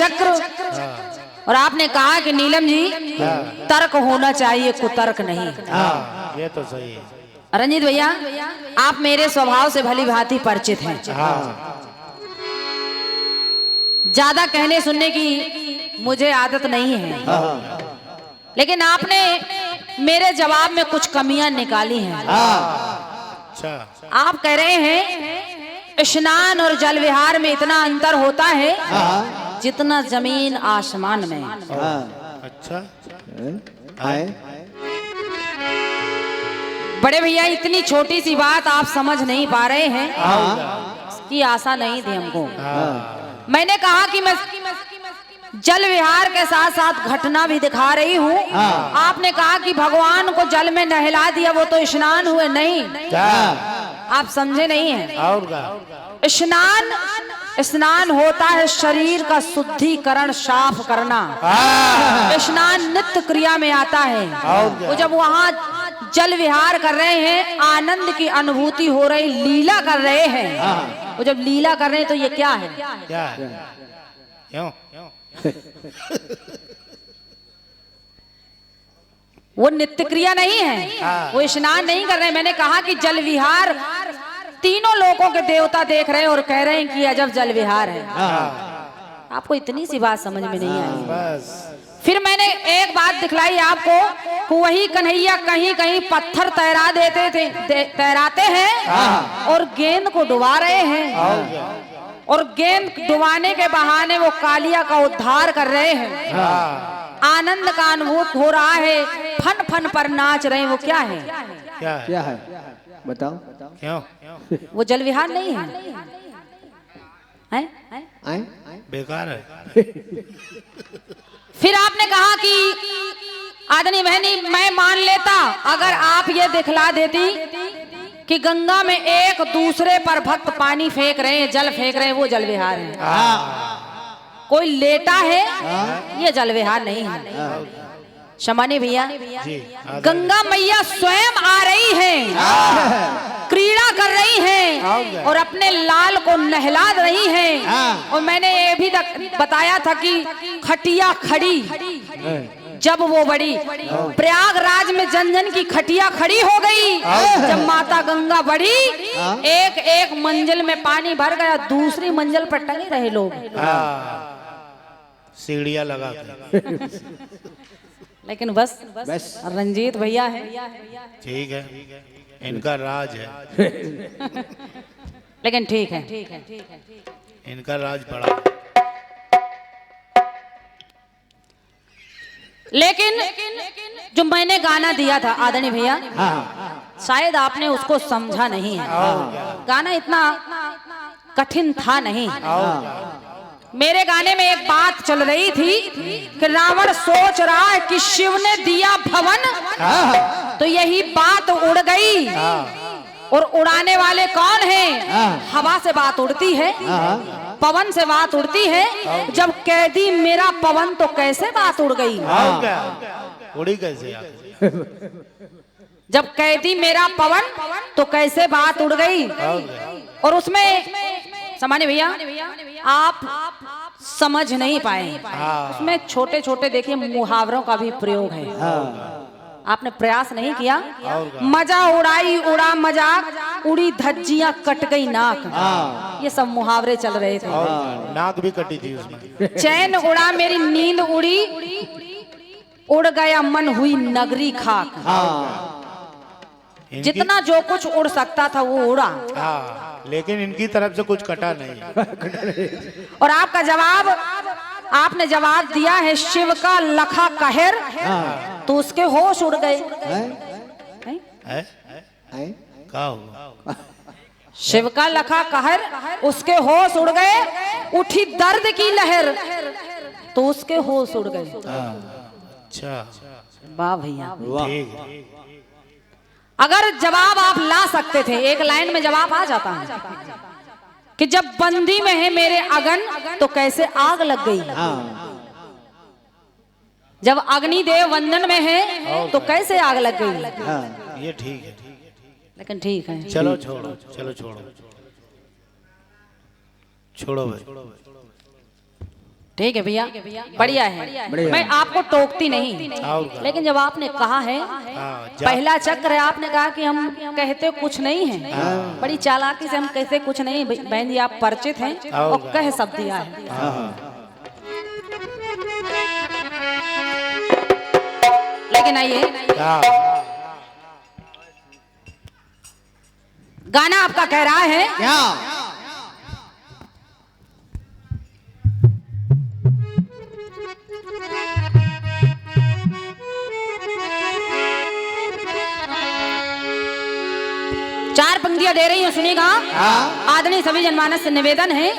चक्र। और आपने कहा कि नीलम जी तर्क होना चाहिए, कुतर्क नहीं। ये तो सही है रंजीत भैया, आप मेरे स्वभाव से भली भांति परिचित हैं। ज्यादा कहने सुनने की मुझे आदत नहीं है, लेकिन आपने मेरे जवाब में कुछ कमियां निकाली हैं। अच्छा, आप कह रहे हैं स्नान और जल विहार में इतना अंतर होता है जितना जमीन आसमान में। अच्छा बड़े भैया, इतनी छोटी सी बात आप समझ नहीं पा रहे हैं, इसकी आशा नहीं थी हमको। मैंने कहा कि मैं जल विहार के साथ साथ घटना भी दिखा रही हूँ। आपने कहा कि भगवान को जल में नहला दिया, वो तो स्नान हुए। नहीं, आप समझे नहीं है। और स्नान होता है शरीर का शुद्धिकरण, साफ करना। स्नान नित्य क्रिया में आता है। वो जब वहाँ जल विहार कर रहे हैं, आनंद की अनुभूति हो रही, लीला कर रहे हैं। वो जब लीला कर रहे हैं तो ये क्या है? क्या है? क्यों? वो नित्य क्रिया नहीं है, वो स्नान नहीं कर रहे हैं। मैंने कहा कि जल विहार तीनों लोगों के देवता देख रहे हैं और कह रहे हैं कि अजब जल विहार है। आपको इतनी सी बात समझ में नहीं आई। बस फिर मैंने एक बात दिखलाई आपको, वही कन्हैया कहीं कहीं पत्थर तैरा देते थे, तैराते हैं और गेंद को डुबा रहे हैं। और गेंद डुबाने के बहाने वो कालिया का उद्धार कर रहे हैं। आनंद का अनुभूत हो रहा है, फन फन पर नाच रहे हैं। वो क्या है? क्या है बताओ। क्यों? वो जल विहार नहीं है, हैं? बेकार है। फिर आपने कहा कि आदमी बहनी, मैं मान लेता अगर आप ये दिखला देती कि गंगा में एक दूसरे पर भक्त पानी फेंक रहे हैं, जल फेंक रहे हैं, वो जल विहार है। कोई लेटा है, ये जल विहार नहीं है। शमानी भैया, गंगा मैया स्वयं आ रही हैं, क्रीड़ा कर रही हैं और अपने लाल को नहला रही हैं। और मैंने ये भी बताया था कि खटिया खड़ी जब वो बड़ी, प्रयागराज में जन जन की खटिया खड़ी हो गई जब माता गंगा बढ़ी। एक एक मंजिल में पानी भर गया, दूसरी मंजिल पर टंगे रहे लोग, सीढ़ियां लगा के। लेकिन बस रंजीत भैया है, ठीक है, इनका राज है। लेकिन ठीक है, इनका राज बड़ा। लेकिन जो मैंने गाना दिया था आदरणीय भैया, शायद आपने उसको समझा नहीं है। गाना इतना कठिन था नहीं। मेरे गाने में एक बात चल रही थी कि रावण सोच रहा है कि शिव ने दिया भवन, तो यही बात उड़ गई। और उड़ाने वाले कौन हैं? हवा से बात उड़ती है, पवन से बात उड़ती है। जब कैदी मेरा पवन, तो कैसे बात उड़ गई? उड़ी कैसे? जब कैदी मेरा पवन, तो कैसे बात उड़ गई? और उसमें सामान्य भैया आप समझ नहीं पाए, उसमें छोटे छोटे देखिए मुहावरों का भी प्रयोग है। आपने प्रयास नहीं किया। मजा उड़ाई उड़ा मजाक, उड़ी धज्जियां कट गई नाक, ये सब मुहावरे चल रहे थे। नाक भी कटी थी उसमें। चैन उड़ा मेरी नींद उड़ी, उड़ गया मन हुई नगरी खाक। जितना जो कुछ उड़ सकता था वो उड़ा। लेकिन इनकी तरफ से कुछ कटा नहीं। और आपका जवाब, आपने जवाब दिया है शिव का लखा कहर, तो उसके होश उड़ गए। क्या हुआ? शिव का लखा कहर, उसके होश उड़ गए। उठी दर्द की लहर, तो उसके होश उड़ गए। अच्छा, वाह भैया, ठीक है। अगर जवाब आप ला सकते थे, एक लाइन में जवाब आ जाता है कि जब बंदी में है मेरे अगन, तो कैसे आग लग गई। जब अग्निदेव वंदन में है, तो कैसे आग लग गई। ये ठीक है, लेकिन ठीक है, चलो छोड़ो, चलो छोड़ो, छोड़ो भाई। ठीक है भैया, बढ़िया है। मैं आपको टोकती नहीं, लेकिन जब आपने कहा है पहला चक्र है, आपने कहा कि हम कहते कुछ नहीं है, बड़ी चालाकी से हम कहते कुछ नहीं। बहन जी आप परिचित हैं और कह सब दिया है। लेकिन आइए, गाना आपका कह रहा है क्या? 4 पंक्तियां दे रही हूँ, सुनिएगा। आदरणीय सभी जनमानस से निवेदन है।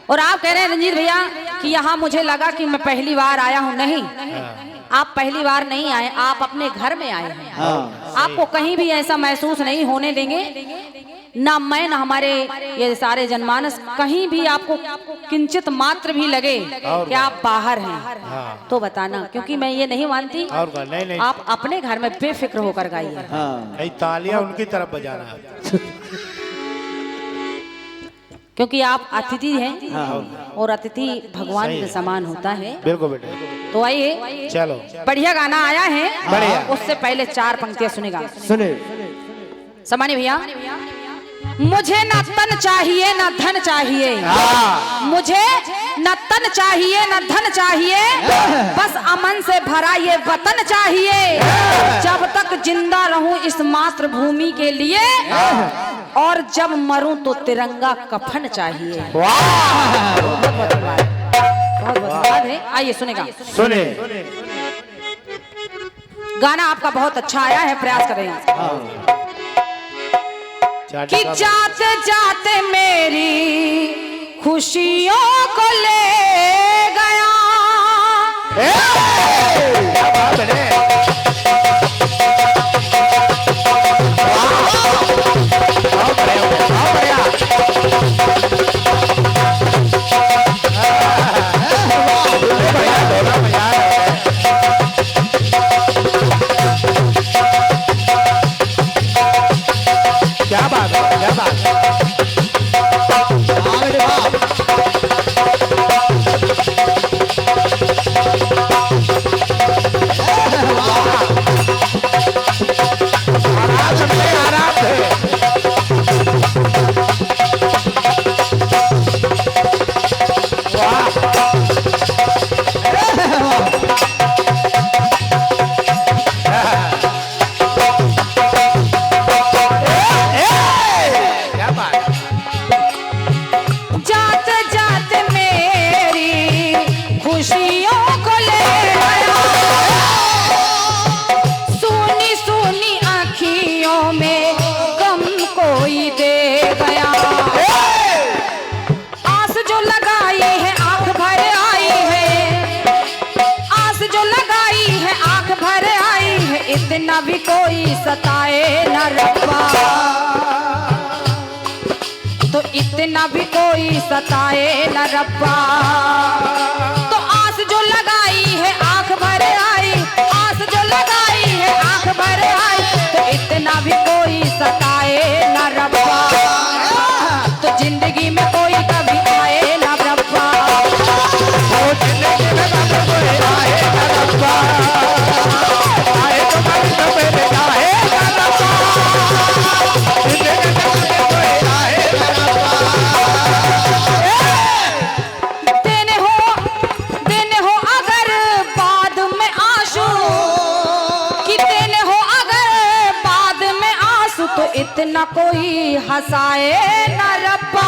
और आप कह रहे हैं रंजीत भैया कि यहाँ मुझे लगा कि मैं पहली बार आया हूँ। नहीं, आप पहली बार नहीं आए, आप अपने घर में आए हैं। आपको कहीं भी ऐसा महसूस नहीं होने देंगे, ना मैं ना हमारे ये सारे जनमानस, कहीं भी आपको किंचित मात्र भी लगे कि आप बाहर हैं तो बताना, क्योंकि मैं ये नहीं मानती। नहीं। आप अपने घर में बेफिक्र होकर गाइए। तालियां उनकी तरफ बजाना है, क्योंकि आप अतिथि हैं और अतिथि भगवान के समान होता है। बिल्कुल बेटे। तो आइए, चलो बढ़िया गाना आया है। बढ़िया। उससे पहले 4 पंक्तियां सुनेगा। सुने सामान्य भैया, मुझे न तन चाहिए न धन चाहिए, मुझे न तन चाहिए न धन चाहिए, बस अमन से भरा ये वतन चाहिए। जब तक जिंदा रहूं इस मातृभूमि के लिए, और जब मरूं तो तिरंगा कफन चाहिए। बहुत धन्यवाद है। आइए सुनेगा। सुने। गाना आपका बहुत अच्छा आया है, प्रयास करेंगे। कि जाते जाते मेरी खुशियों को ले गया, क्या बात है, क्या बात है। इतना भी कोई सताए न रब्बा, तो इतना भी कोई सताए न रब्बा। तो आस जो लगाई है आंख भर आई, आस जो लगाई है आंख भर आई, तो इतना भी कोई सताए न रब्बा। तो जिंदगी में कोई कभी आए न रब्बा, तो जिंदगी में कभी कोई आए न रब्बा। देने हो अगर बाद में आंसू, कि देने हो अगर बाद में आंसू, तो इतना कोई हंसाए न रब्बा।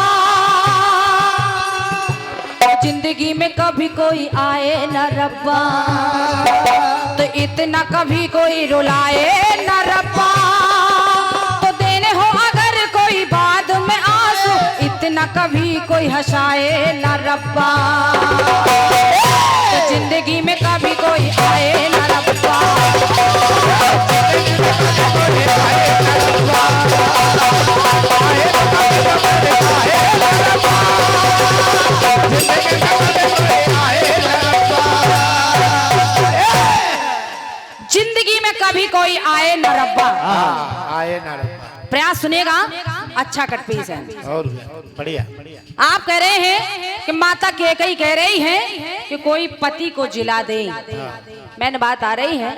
जिंदगी में कभी कोई आए न रब्बा, तो इतना कभी कोई रुलाए न रब्बा। तो देने हो अगर कोई बाद में आंसू, इतना कभी कोई हंसाए न रब्बा। तो जिंदगी में कभी कोई आए न रब्बा, जिंदगी में कभी कोई आए न रब्बा। आए न रब्बा। प्रयास सुनिएगा। अच्छा कट पीस है। और बढ़िया। आप कह रहे हैं कि माता कैकेयी कह रही है कि कोई पति को जिला दे। मैंने बात आ रही है,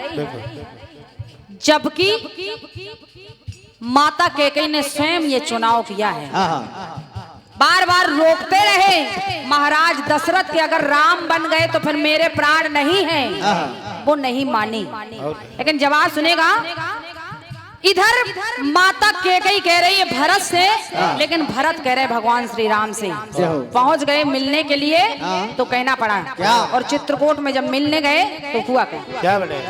जबकि माता कैकेयी ने स्वयं ये चुनाव किया है। बार बार रोकते रहे महाराज दशरथ के, अगर राम बन गए तो फिर मेरे प्राण नहीं हैं। वो नहीं मानी, लेकिन जवाब सुनेगा। इधर माता कैकेयी कह रही है भरत से, लेकिन भरत कह रहे भगवान श्री राम से। पहुंच गए मिलने के लिए तो कहना पड़ा, और चित्रकूट में जब मिलने गए तो हुआ क्या बेटे?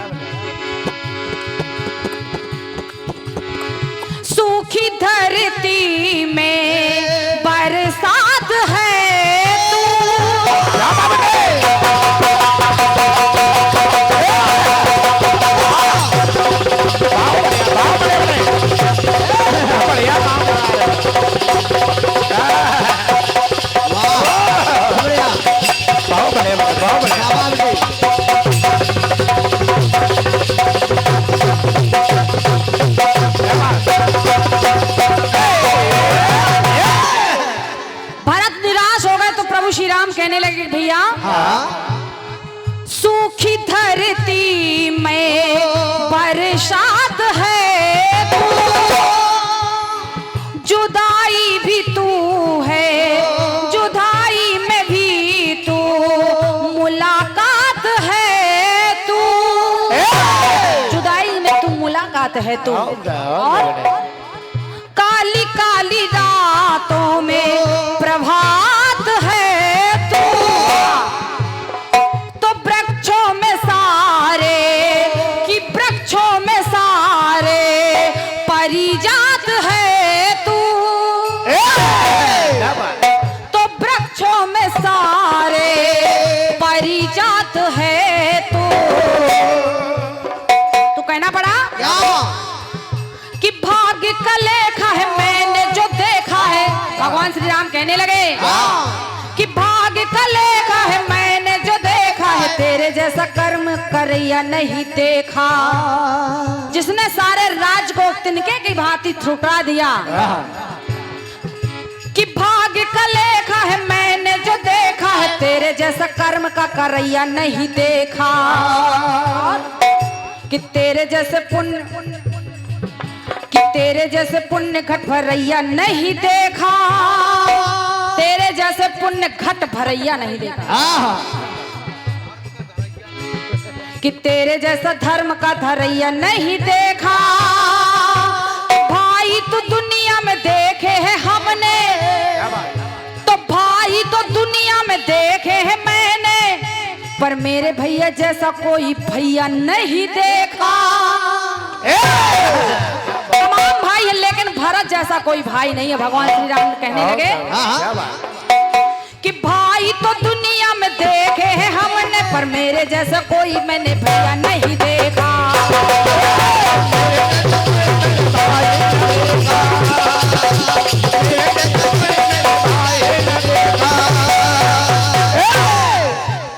सूखी धरती में बरसात है तू, श्री राम कहने लगे भैया सूखी धरती में बरसात है तू, जुदाई भी तू है, जुदाई में भी तू, मुलाकात है तू, जुदाई में तू मुलाकात है तू। और काली काली रातों में प्रभात है तो वृक्षों में सारे कि वृक्षों में सारे परिजात है तू, तो वृक्षों में सारे परिजात है तू। तो कहना पड़ा कि भाग्य का लेखा है मैंने जो देखा है। भगवान श्री राम कहने लगे कि भाग्य का लेखा है मैंने जो देखा है, तेरे जैसा कर्म करैया नहीं देखा। जिसने सारे राज को तिनके की भांति ठुकरा दिया कि भाग्य का लेखा है मैंने जो देखा है, तेरे जैसा कर्म का करैया नहीं देखा। कि तेरे जैसे पुण्य घट भरैया नहीं देखा, तेरे जैसे पुण्य घट भरैया नहीं देखा। कि तेरे जैसा धर्म का धरैया नहीं देखा। भाई तो दुनिया में देखे हैं हमने, तो भाई तो दुनिया में देखे हैं मैंने, पर मेरे भैया जैसा कोई भैया नहीं देखा। तमाम भाई है लेकिन भरत जैसा कोई भाई नहीं है। भगवान श्री राम कहने लगे कि भाई तो दुनिया में देखे हैं हमने, पर मेरे जैसा कोई मैंने भैया नहीं देखा।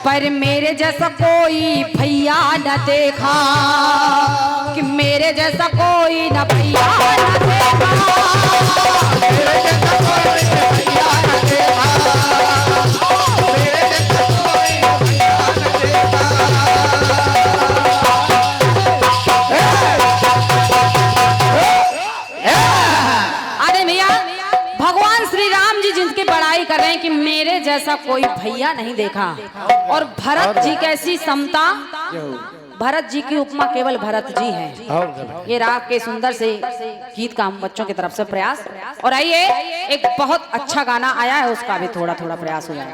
पर मेरे जैसा कोई भैया न देखा, कि मेरे जैसा कोई न भैया न देखा, मेरे जैसा कोई भैया न देखा, मेरे जैसा कोई भैया न देखा। अरे भैया भगवान श्री राम जी जिनकी बड़ाई कर रहे हैं कि मेरे जैसा कोई भैया नहीं देखा, और भरत जी कैसी समता, भरत जी की उपमा केवल भरत जी हैं। ये राग के सुंदर से गीत का हम बच्चों की तरफ से प्रयास। और आइए एक बहुत अच्छा गाना आया है, उसका भी थोड़ा थोड़ा प्रयास हो जाए।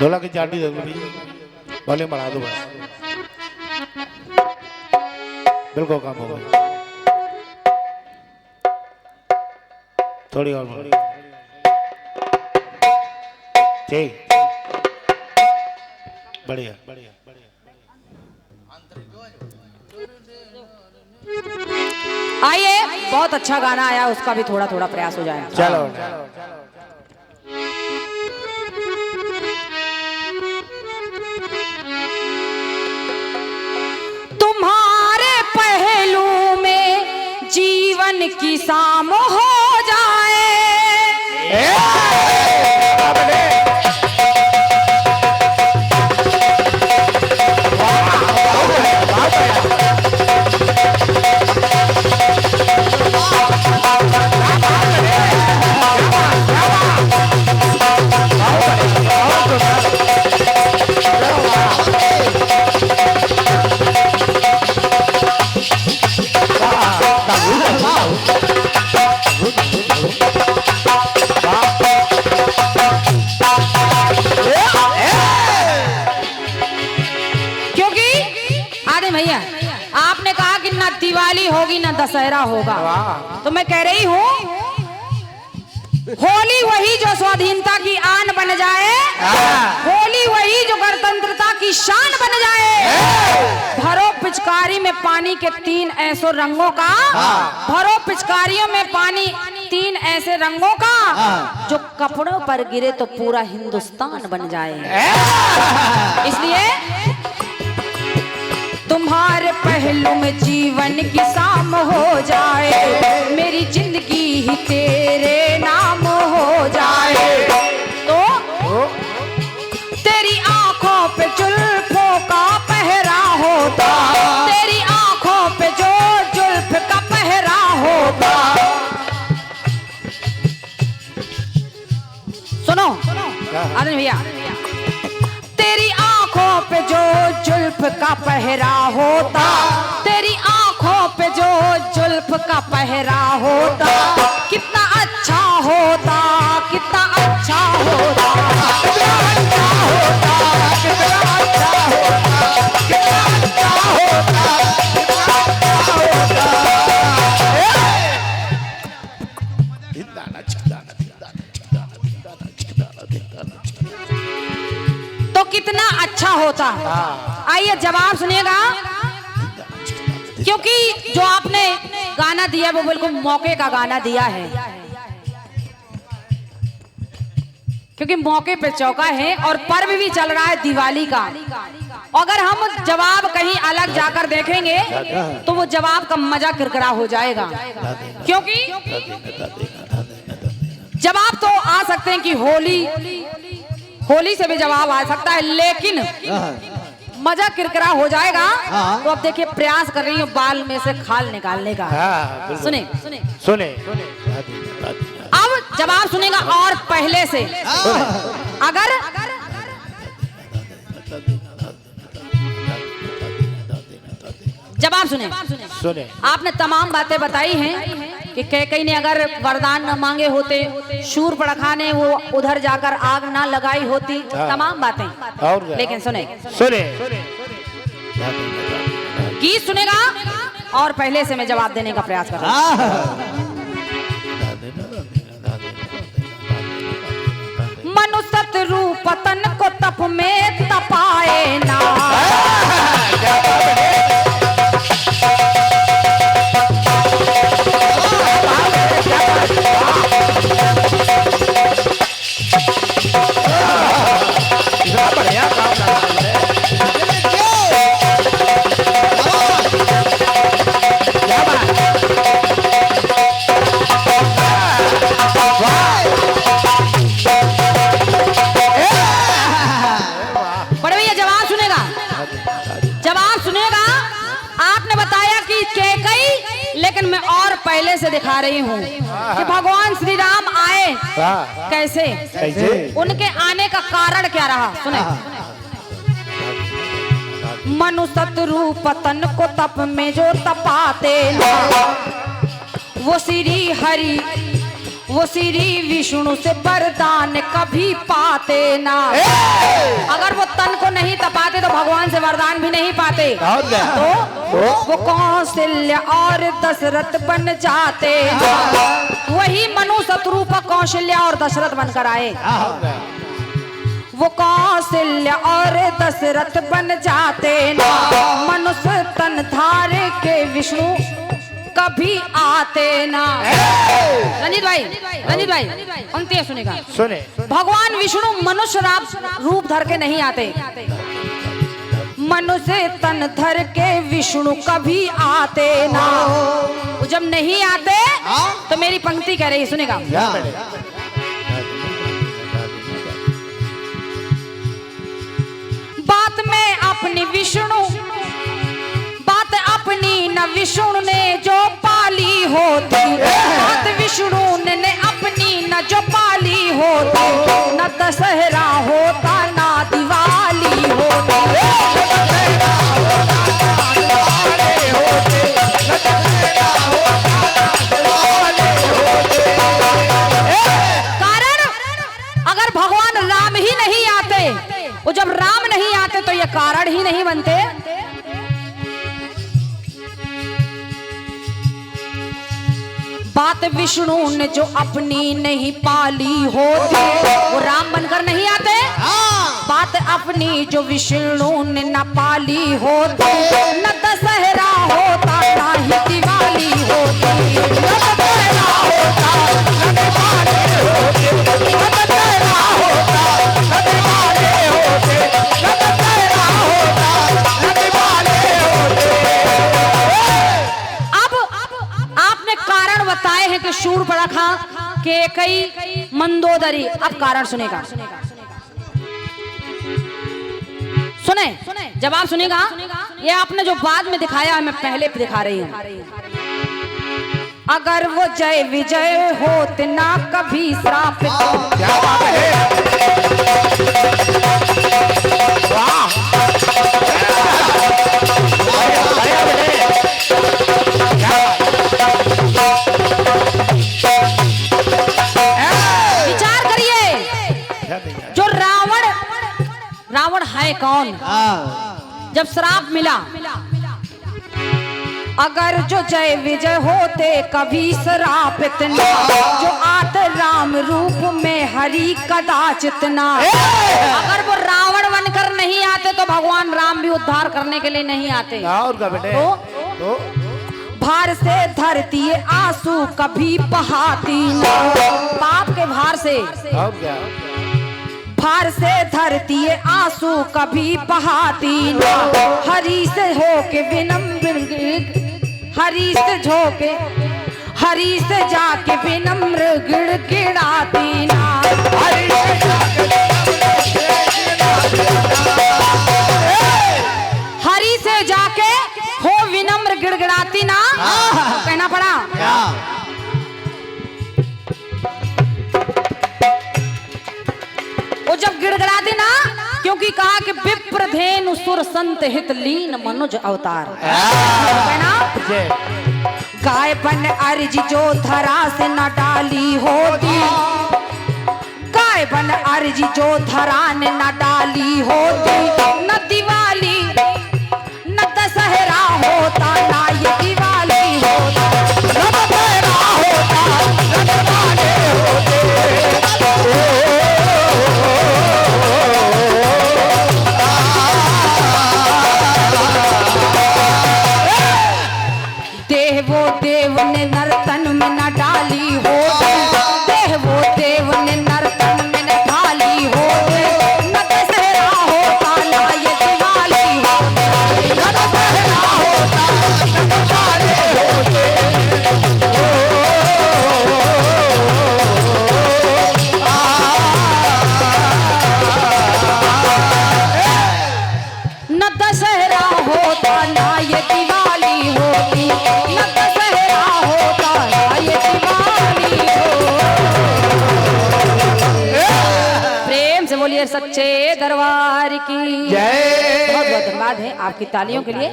ढोला की चाटी दे दो, वॉल्यूम बढ़ा दो बस, बिल्कुल काम हो गया। थोड़ी और ठीक, बढ़िया बढ़िया। आइए बहुत अच्छा गाना आया, उसका भी थोड़ा थोड़ा प्रयास हो जाए। चलो तुम्हारे पहलू में जीवन जीवन की शाम हो जाए। भैया आपने कहा कि ना दिवाली होगी ना दशहरा होगा, तो मैं कह रही हूँ होली वही जो स्वाधीनता की आन बन जाए, होली वही जो गणतंत्रता की शान बन जाए। भरो पिचकारी में पानी के 3 ऐसो रंगों का, भरो पिचकारियों में पानी 3 ऐसे रंगों का, जो कपड़ों पर गिरे तो पूरा हिंदुस्तान बन जाए। इसलिए तुम्हारे पहलू में जीवन की शाम हो जाए, मेरी जिंदगी ही तेरे नाम हो जाए। तो तेरी आंखों पे जुल्फों का पहरा होता, तेरी आंखों पे जो जुल्फ का पहरा होता। सुनो आनंद भैया, तेरी आंखों पे जो जुल्फ का पहरा होता, तेरी आंखों पे जो जुल्फ का पहरा होता, कितना अच्छा होता, कितना अच्छा होता, कितना अच्छा होता, कितना अच्छा होता, कितना अच्छा होता, कितना अच्छा होता। तो कितना अच्छा होता। आइए जवाब सुनिएगा, क्योंकि जो आपने गाना दिया वो बिल्कुल मौके का गाना दिया है, क्योंकि मौके पे चौका है और पर्व भी चल रहा है दिवाली का। अगर हम जवाब कहीं अलग जाकर देखेंगे तो वो जवाब का मजा किरकिरा हो जाएगा, क्योंकि जवाब तो आ सकते हैं कि होली से भी जवाब आ सकता है, लेकिन मजा किरकिरा हो जाएगा। तो अब देखिए प्रयास कर रही हूँ बाल में से खाल निकालने का। सुने सुने सुने अब जवाब सुनेगा और पहले से। अगर जवाब सुने सुने आपने तमाम बातें बताई हैं कि कैकेयी ने अगर वरदान न मांगे होते, शूर्पणखा ने वो उधर जाकर आग ना लगाई होती, तमाम बातें। और लेकिन सुने सुने गीत सुनेगा और पहले से मैं जवाब देने का प्रयास कर रहा हूं। मनुष्य रूप तन को तप में तपाए ना, लेकिन मैं और पहले से दिखा रही हूँ कि भगवान श्री राम आए कैसे, उनके आने का कारण क्या रहा। सुने मनुष्य रूप तन को तप में जो तपाते ना, वो श्री हरि वो श्री विष्णु से वरदान कभी पाते ना। अगर वो तन को नहीं तपाते तो भगवान से वरदान भी नहीं पाते। तो वो कौशल्या और दशरथ बन जाते, वही मनुष्य रूप कौशल्या और दशरथ बनकर आए। वो कौशल्या और दशरथ बन जाते ना, मनुष्य तन धारे के विष्णु कभी आते ना। रंजीत भाई पंक्ति सुनेगा। सुने भगवान विष्णु मनुष्य रूप धर के नहीं आते, मनुष्य तन धर के विष्णु कभी आते ना। वो जब नहीं आते तो मेरी पंक्ति कह रही, सुनेगा। बात में अपनी विष्णु, बात अपनी न विष्णु ने जो पाली होती, बात विष्णु ने अपनी न जो पाली होती, न दशहरा होता ना दिवाली होती। कारण अगर भगवान राम ही नहीं आते, वो जब राम नहीं आते तो ये कारण ही नहीं बनते। बात विष्णु ने जो अपनी नहीं पाली होती, वो राम बनकर नहीं आते। बात अपनी जो विष्णु ने न पाली होती, न दशहरा होता ना ही दिवाली होती। न दशहरा होता न दिवाली होती, न दशहरा होता न दिवाली होती, न दशहरा होता न दिवाली होती। अब आपने कारण बताए हैं कि शूर्पणखा के कई मंदोदरी। अब कारण सुनेगा, सुने, जवाब सुनेगा। ये आपने जो बाद में दिखाया है, मैं पहले दिखा रही हूं। अगर वो जय विजय होते ना कभी श्रापित। क्या बात है, विचार करिए, जो रावण है कौन? जब श्राप मिला, अगर जो जय विजय होते कभी श्रापित ना, जो आते राम रूप में हरि कदाचित ना। अगर वो रावण बनकर नहीं आते तो भगवान राम भी उद्धार करने के लिए नहीं आते। तो भार से धरती आंसू कभी बहाती ना। पाप के भार से, भार से धरती आंसू कभी बहाती ना। हरि से होके विनम्र, हरि से झोके, हरि से जाके विनम्र गिड़गिड़ाती ना। हरि से जाके हो विनम्र गिड़गिड़ाती ना। कहना पड़ा। वो जब गिड़गिड़ाती ना, क्योंकि कहा कि विप्रधेनु सुर संत हित लीन मनुज अवतार। गाय बन अर्ज जो धरा से न डाली होती, गाय बन अर्ज जो धरा ने न डाली होती, न दिवाली न दशहरा होता ना ये दिवाली होता। न दशहरा होता न दिवाली होती। देवो देव ने नर्तन में न डाली होती, देवो देव ने नर्तन में न डाली होती, न दशहरा होता ना ये दिवाली होती। न दशहरा होता न दिवाली होती। न दशहरा होता ना ये दिवाली होती, न दशहरा होता ना ये दिवाली होती। प्रेम से बोलिए सच्चे दरबार की जय। बहुत बहुत धन्यवाद है आपकी तालियों के लिए,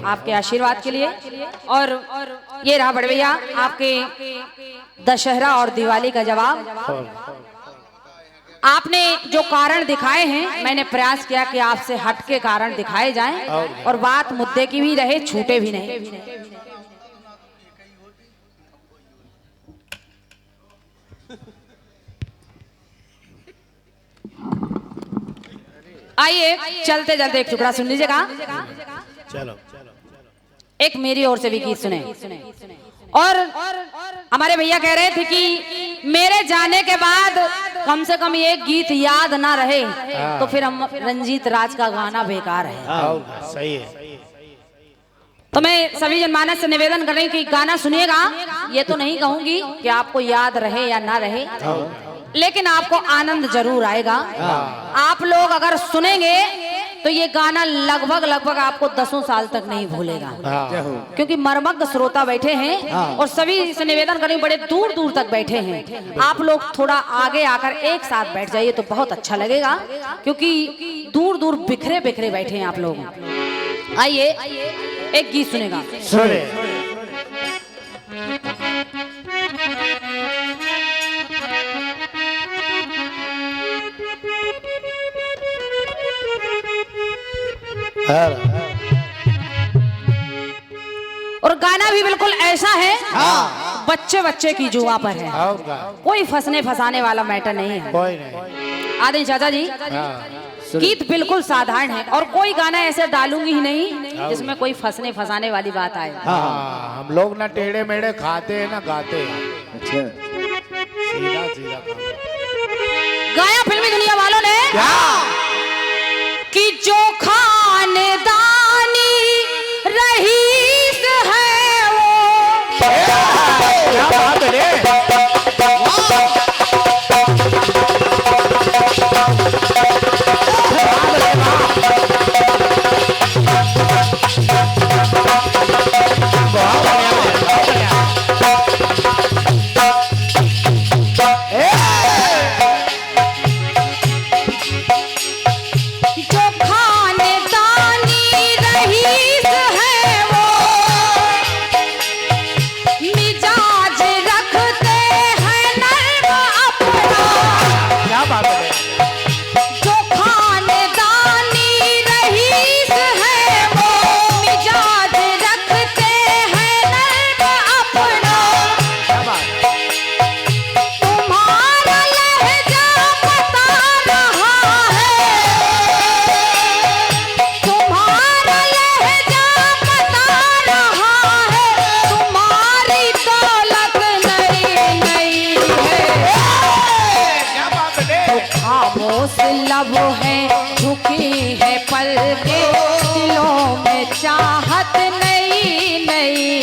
आपके आशीर्वाद के लिए। और ये रहा बड़े भैया आपके दशहरा और दिवाली का जवाब। आपने जो कारण दिखाए हैं, मैंने प्रयास किया कि आपसे हट के कारण दिखाए जाएं और बात मुद्दे की भी रहे, छूटे भी नहीं। आइए चलते चलते एक टुकड़ा सुन लीजिएगा। चलो एक मेरी ओर से भी गीत सुने। और हमारे भैया कह रहे थे कि मेरे जाने के बाद कम से कम एक गीत याद ना रहे तो फिर हम रंजीत राज का गाना बेकार है। सही है। तो मैं सभी जनमानस से निवेदन कर रही हूँ कि गाना सुनिएगा। ये तो नहीं कहूंगी कि आपको याद रहे या ना रहे, लेकिन आपको आनंद जरूर आएगा। आप लोग अगर सुनेंगे तो ये गाना लगभग आपको 10 साल तक नहीं भूलेगा, क्योंकि मर्मज्ञ श्रोता बैठे हैं और सभी से निवेदन करें बड़े दूर दूर तक बैठे हैं। आप लोग थोड़ा आगे आकर एक साथ बैठ जाइए तो बहुत अच्छा लगेगा, क्योंकि दूर दूर बिखरे बिखरे बैठे हैं आप लोग। आइए एक गीत सुनेगा। सुने। और गाना भी बिल्कुल ऐसा है बच्चे बच्चे की जुआ पर है, कोई फंसने फंसाने वाला मैटर नहीं है। कोई नहीं। आदि चाचा जी गीत बिल्कुल साधारण है और कोई गाना ऐसे डालूंगी ही नहीं जिसमें कोई फंसने फंसाने वाली बात आए। हम लोग ना टेढ़े मेढ़े खाते हैं ना गाते हैं। अच्छा, सीधा सीधा गाया फिल्मी दुनिया वालों ने कि जो खानदानी रईस है वो। क्या बात है। लब है झुकी है पल के दिलों में चाहत नई नई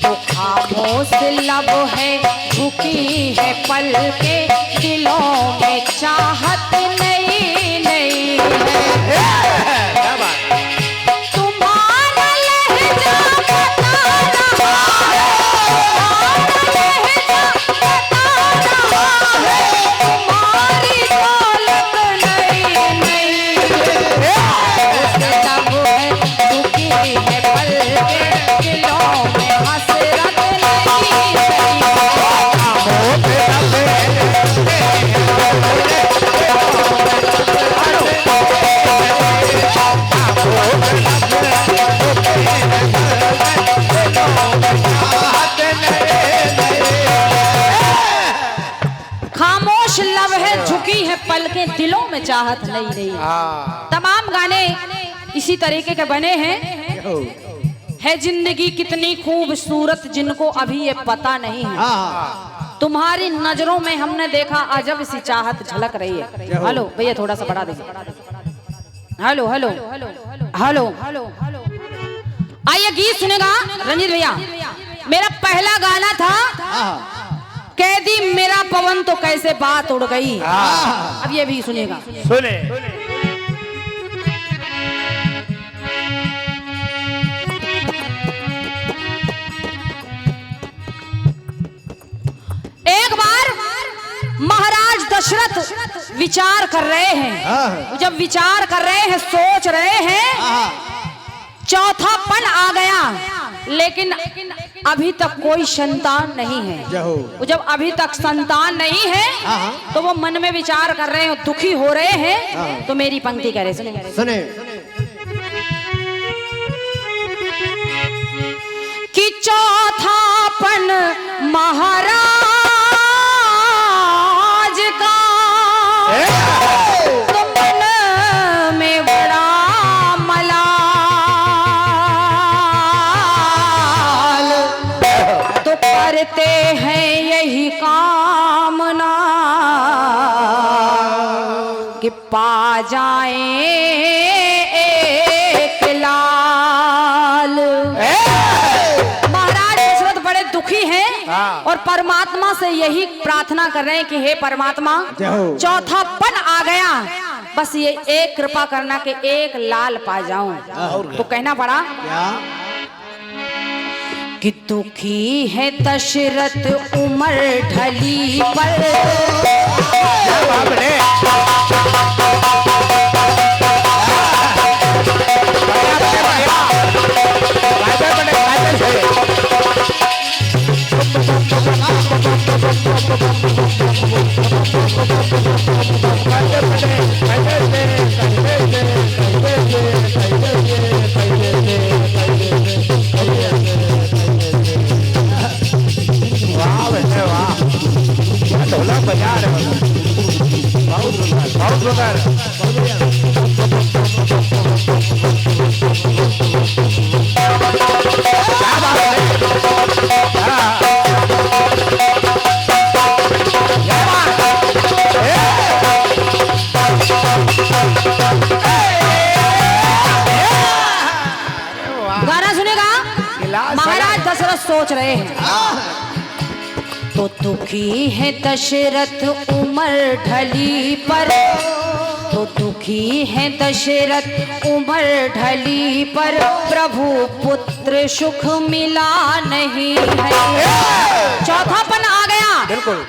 तो खामोश लब है झुकी है पल के दिलों में चाहत नई नई तुम्हारा लहजा बता रहा पल के दिलों में चाहत नहीं रही। तमाम गाने इसी तरीके के बने हैं। है जिंदगी कितनी खूबसूरत जिनको अभी ये पता नहीं है, तुम्हारी नजरों में हमने देखा अजब सी चाहत झलक रही है। हेलो भैया थोड़ा सा बढ़ा दीजिए। हेलो हेलो हेलो हेलो आइए गीत सुनेगा रंजीत भैया। मेरा पहला गाना था कैदी मेरा पवन तो कैसे बात उड़ गई। अब ये भी सुनिएगा। सुने। एक बार महाराज दशरथ विचार कर रहे हैं। जब विचार कर रहे हैं, सोच रहे हैं, चौथापन आ गया, लेकिन अभी तक कोई संतान नहीं है। जब अभी तक संतान नहीं है तो वो मन में विचार कर रहे हैं, दुखी हो रहे हैं। तो मेरी पंक्ति कह रहे सुने कि चौथापन महाराज का तो मन में बड़ा मलाल तो पर कि पा जाए एक लाल। महाराज दशरथ बड़े दुखी हैं और परमात्मा से यही प्रार्थना कर रहे हैं कि हे परमात्मा, चौथापन आ गया, बस ये एक कृपा करना कि एक लाल पा जाऊं। तो कहना पड़ा कि दुखी है दशरथ उमर ढली पर। ढोलक बजा रहे हो, बहुत सुंदर। गाना सुनेगा। महाराज दशरथ सोच रहे हैं, तो दुखी है दशरथ उमर ढली पर, तो दुखी है दशरथ उमर ढली पर, प्रभु पुत्र सुख मिला नहीं है। चौथापन आ गया। बिल्कुल।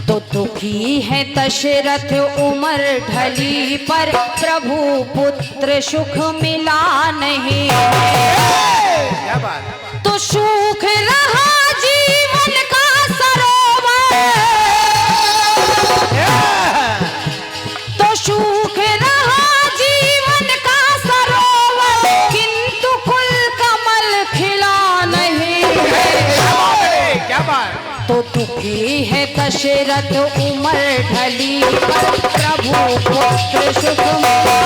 तो दुखी है दशरथ उमर ढली पर, प्रभु पुत्र सुख मिला नहीं है। क्या बात। तो सुख रहा जीवन का सरोवर, तो सुख रहा जीवन का सरोवर, किंतु कुल कमल खिला नहीं है। क्या बात। तो दुखी है दशरथ उमर ढली पर, प्रभु पुत्र सुख मिला।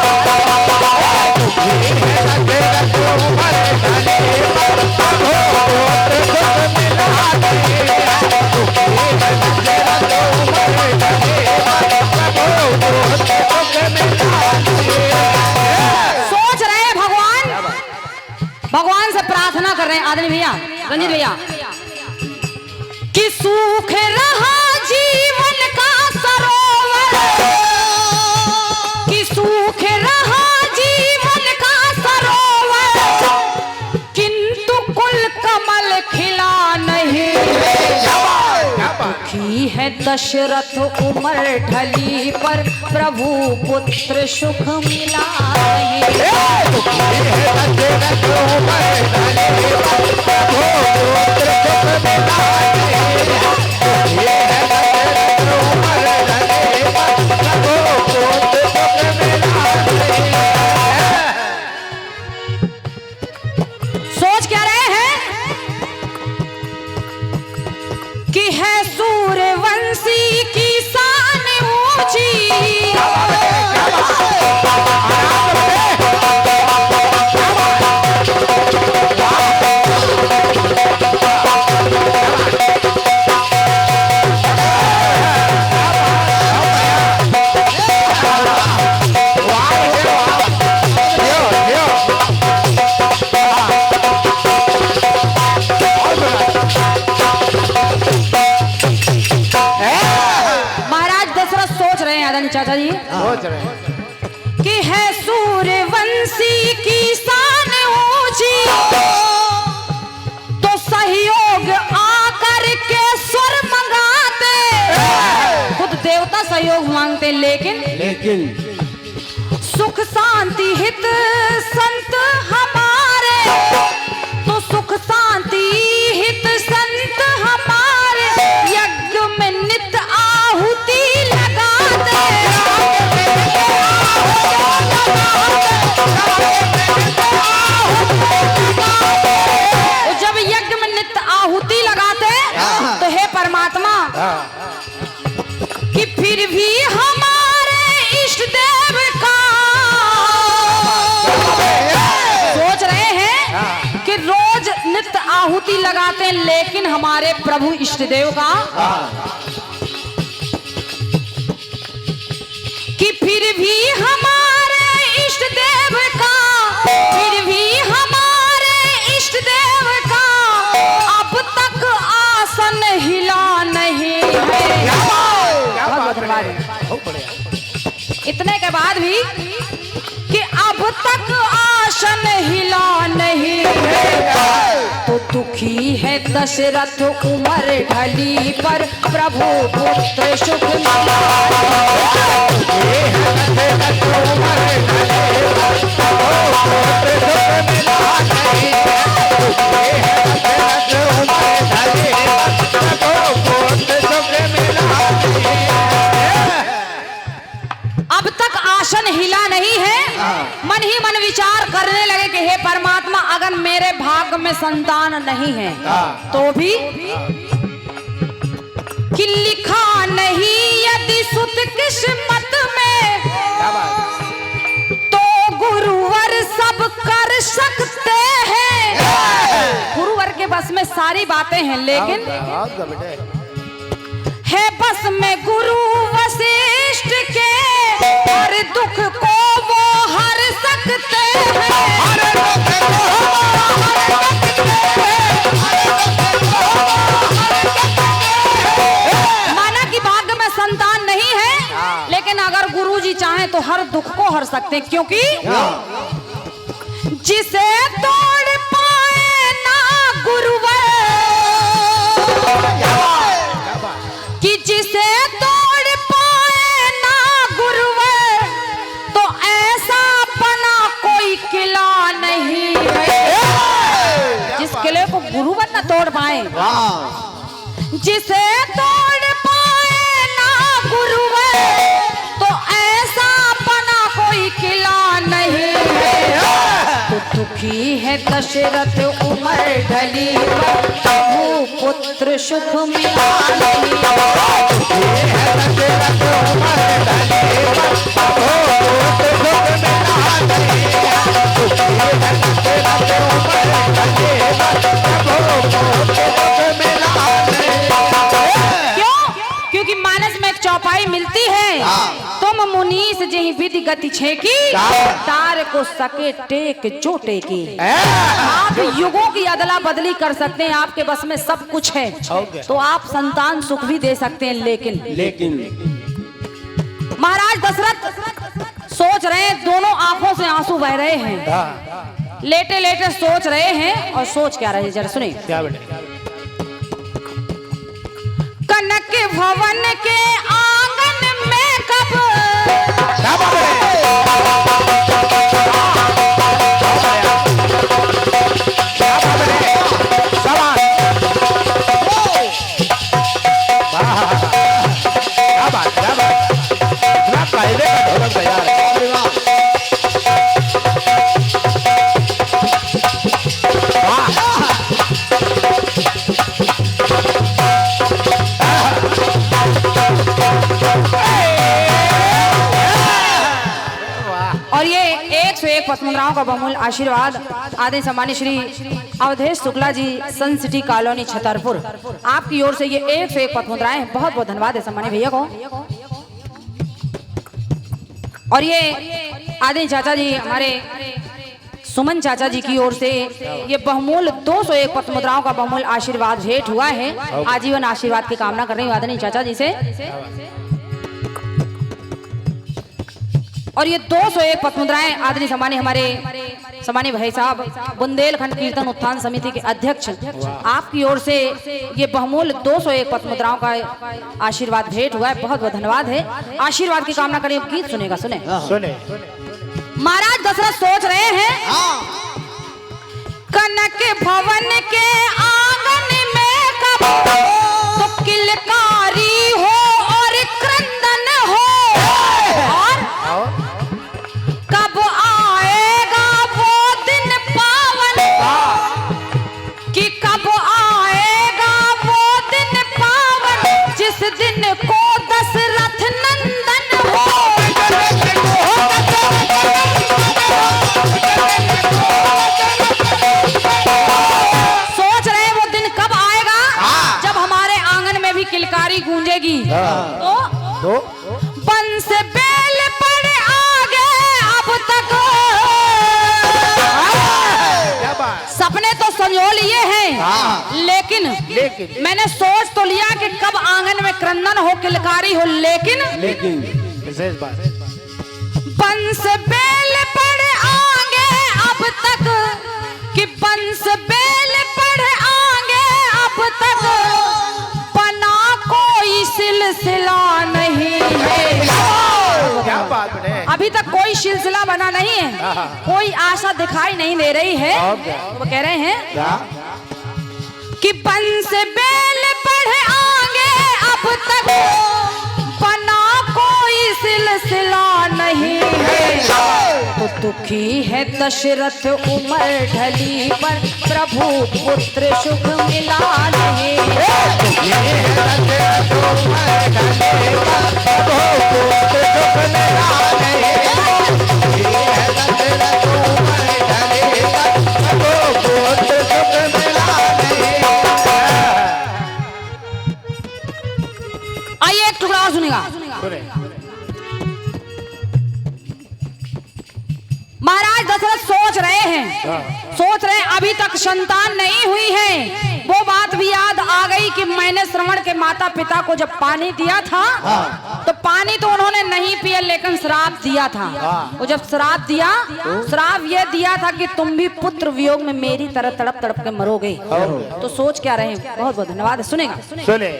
सोच रहे हैं भगवान से प्रार्थना कर रहे हैं आदरणीय भैया, रंजीत भैया, कि सुख रहा जीवन का सरोवर, कि सुख रहा जीवन का सरोवर, किंतु कुल कमल खिला नहीं है। दुखी है दशरथ उमर ढली पर, प्रभु पुत्र सुख मिला नहीं है। सोच क्या रहे हैं कि है सूर्यवंशी की शान ऊंची, चाचा जी सोच रहे हैं कि है सूर्यवंशी की शान ऊंची, तो सहयोग आकर के स्वर मंगाते, खुद देवता सहयोग मांगते, लेकिन सुख शांति हित संत हमारे, तो सुख शांति हित संत हमारे, यज्ञ में नित आहुति लगाते। जब यज्ञ में नित आहुति लगाते तो हे परमात्मा, कि फिर भी हमारे इष्ट देव का, सोच रहे हैं कि रोज नित आहुति लगाते हैं, लेकिन हमारे प्रभु इष्ट देव का, कि फिर भी हमारे इष्ट देव का, फिर भी हमारे इष्ट देव का अब तक आसन हिला नहीं है। बहुत धन्यवाद। इतने के बाद भी कि अब तक आसन हिला नहीं है, तो दुखी है दशरथ उमर ढली पर प्रभु पुत्र सुख मिला। अब तक आसन हिला नहीं है। मन ही मन विचार करने लगे कि हे परमात्मा, अगर मेरे भाग्य में संतान नहीं है तो भी कि लिखा नहीं यदि सुत किस्मत में तो गुरुवर सब कर सकते हैं। गुरुवर के बस में सारी बातें हैं, लेकिन है बस में गुरु वशिष्ठ के, हर दुख को वो हर सकते हैं। माना कि भाग्य में संतान नहीं है, लेकिन अगर गुरुजी चाहें तो हर दुख को हर सकते हैं, क्योंकि जिसे तोड़ पाए ना गुरुवर, कि जिसे तोड़ पाए ना गुरुवर, तो ऐसा बना कोई किला नहीं है। जिस किले को गुरुवर न तोड़ पाए, जिसे तोड़ पाए ना गुरुवर, तो ऐसा बना कोई किला नहीं है। तो दुखी है दशरथ उमर ढली पर प्रभु पुत्र सुख मिला नहीं। क्योंकि मानस में एक चौपाई मिलती है, तुम मुनीस जही विधि गति छेकी, तार को सके टेक जो टेकी। आप युगों की अदला बदली कर सकते हैं, आपके बस में सब कुछ है, तो आप संतान सुख भी दे सकते हैं। लेकिन महाराज दशरथ सोच रहे हैं, दोनों आंखों से आंसू बह रहे हैं, लेटे लेटे सोच रहे हैं। और सोच क्या रहे, जरा सुनिए। क्या बेटे? कनक भवन के आंगन में कब और ये 101 पद्मराओं का बहुमूल्य आशीर्वाद आदि सम्मानित श्री अवधेश शुक्ला जी, सन सिटी कॉलोनी छतरपुर, आपकी ओर से ये 101 पद्मराएं, बहुत बहुत धन्यवाद है सम्मानित भैया को। और ये आदि चाचा जी, हमारे सुमन चाचा जी की ओर से ये बहुमूल्य 201 पद्मराओं का बहुमूल्य आशीर्वाद भेंट हुआ है। आजीवन आशीर्वाद की कामना कर रही हूँ आदरणीय चाचा जी से। और ये 201 पद्मराएं आदरणीय सम्मानीय हमारे सम्मानीय भाई साहब बुंदेलखंड कीर्तन उत्थान समिति के अध्यक्ष, आपकी ओर से ये बहुमूल्य 201 पद्मराओं का आशीर्वाद भेंट हुआ है। बहुत बहुत धन्यवाद है। आशीर्वाद की कामना करें। गीत सुनेगा, सुने सुने। महाराज दशरथ सोच रहे हैं, कनक भवन के आंगन में कब तो किलकारी हो और क्रंदन हो, और कब आएगा वो दिन पावन, कि कब आएगा वो दिन पावन, जिस दिन को दशरथ नंदन हो। सोच रहे वो दिन कब आएगा जब हमारे आंगन में भी किलकारी लेकिन मैंने सोच तो लिया कि कब आंगन में क्रंदन हो, किलकारी हो, लेकिन विशेष बात बंस बेल पड़ आगे अब तक, कि बंस बेल पड़ आगे अब तक बना कोई सिलसिला नहीं है। क्या बात है, अभी तक कोई सिलसिला बना नहीं है, कोई आशा दिखाई नहीं दे रही है। वो कह रहे हैं क्या? कि बंस बेल पड़ आगे अब तक बना कोई सिलसिला नहीं है। तो दुखी है दशरथ उमर ढली पर, प्रभु पुत्र सुख मिला नहीं आइए एक टुकड़ा और सुनेगा। महाराज दशरथ सोच रहे हैं अभी तक संतान नहीं हुई है। वो बात भी याद आ गई कि मैंने श्रवण के माता पिता को जब पानी दिया था तो पानी तो उन्होंने नहीं पिया, लेकिन श्राप दिया था। वो जब श्राप दिया, श्राप ये दिया था कि तुम भी पुत्र वियोग में मेरी तरह तड़प तड़प के मरोगे। तो सोच क्या रहे हैं। बहुत बहुत धन्यवाद। सुनेगा सुने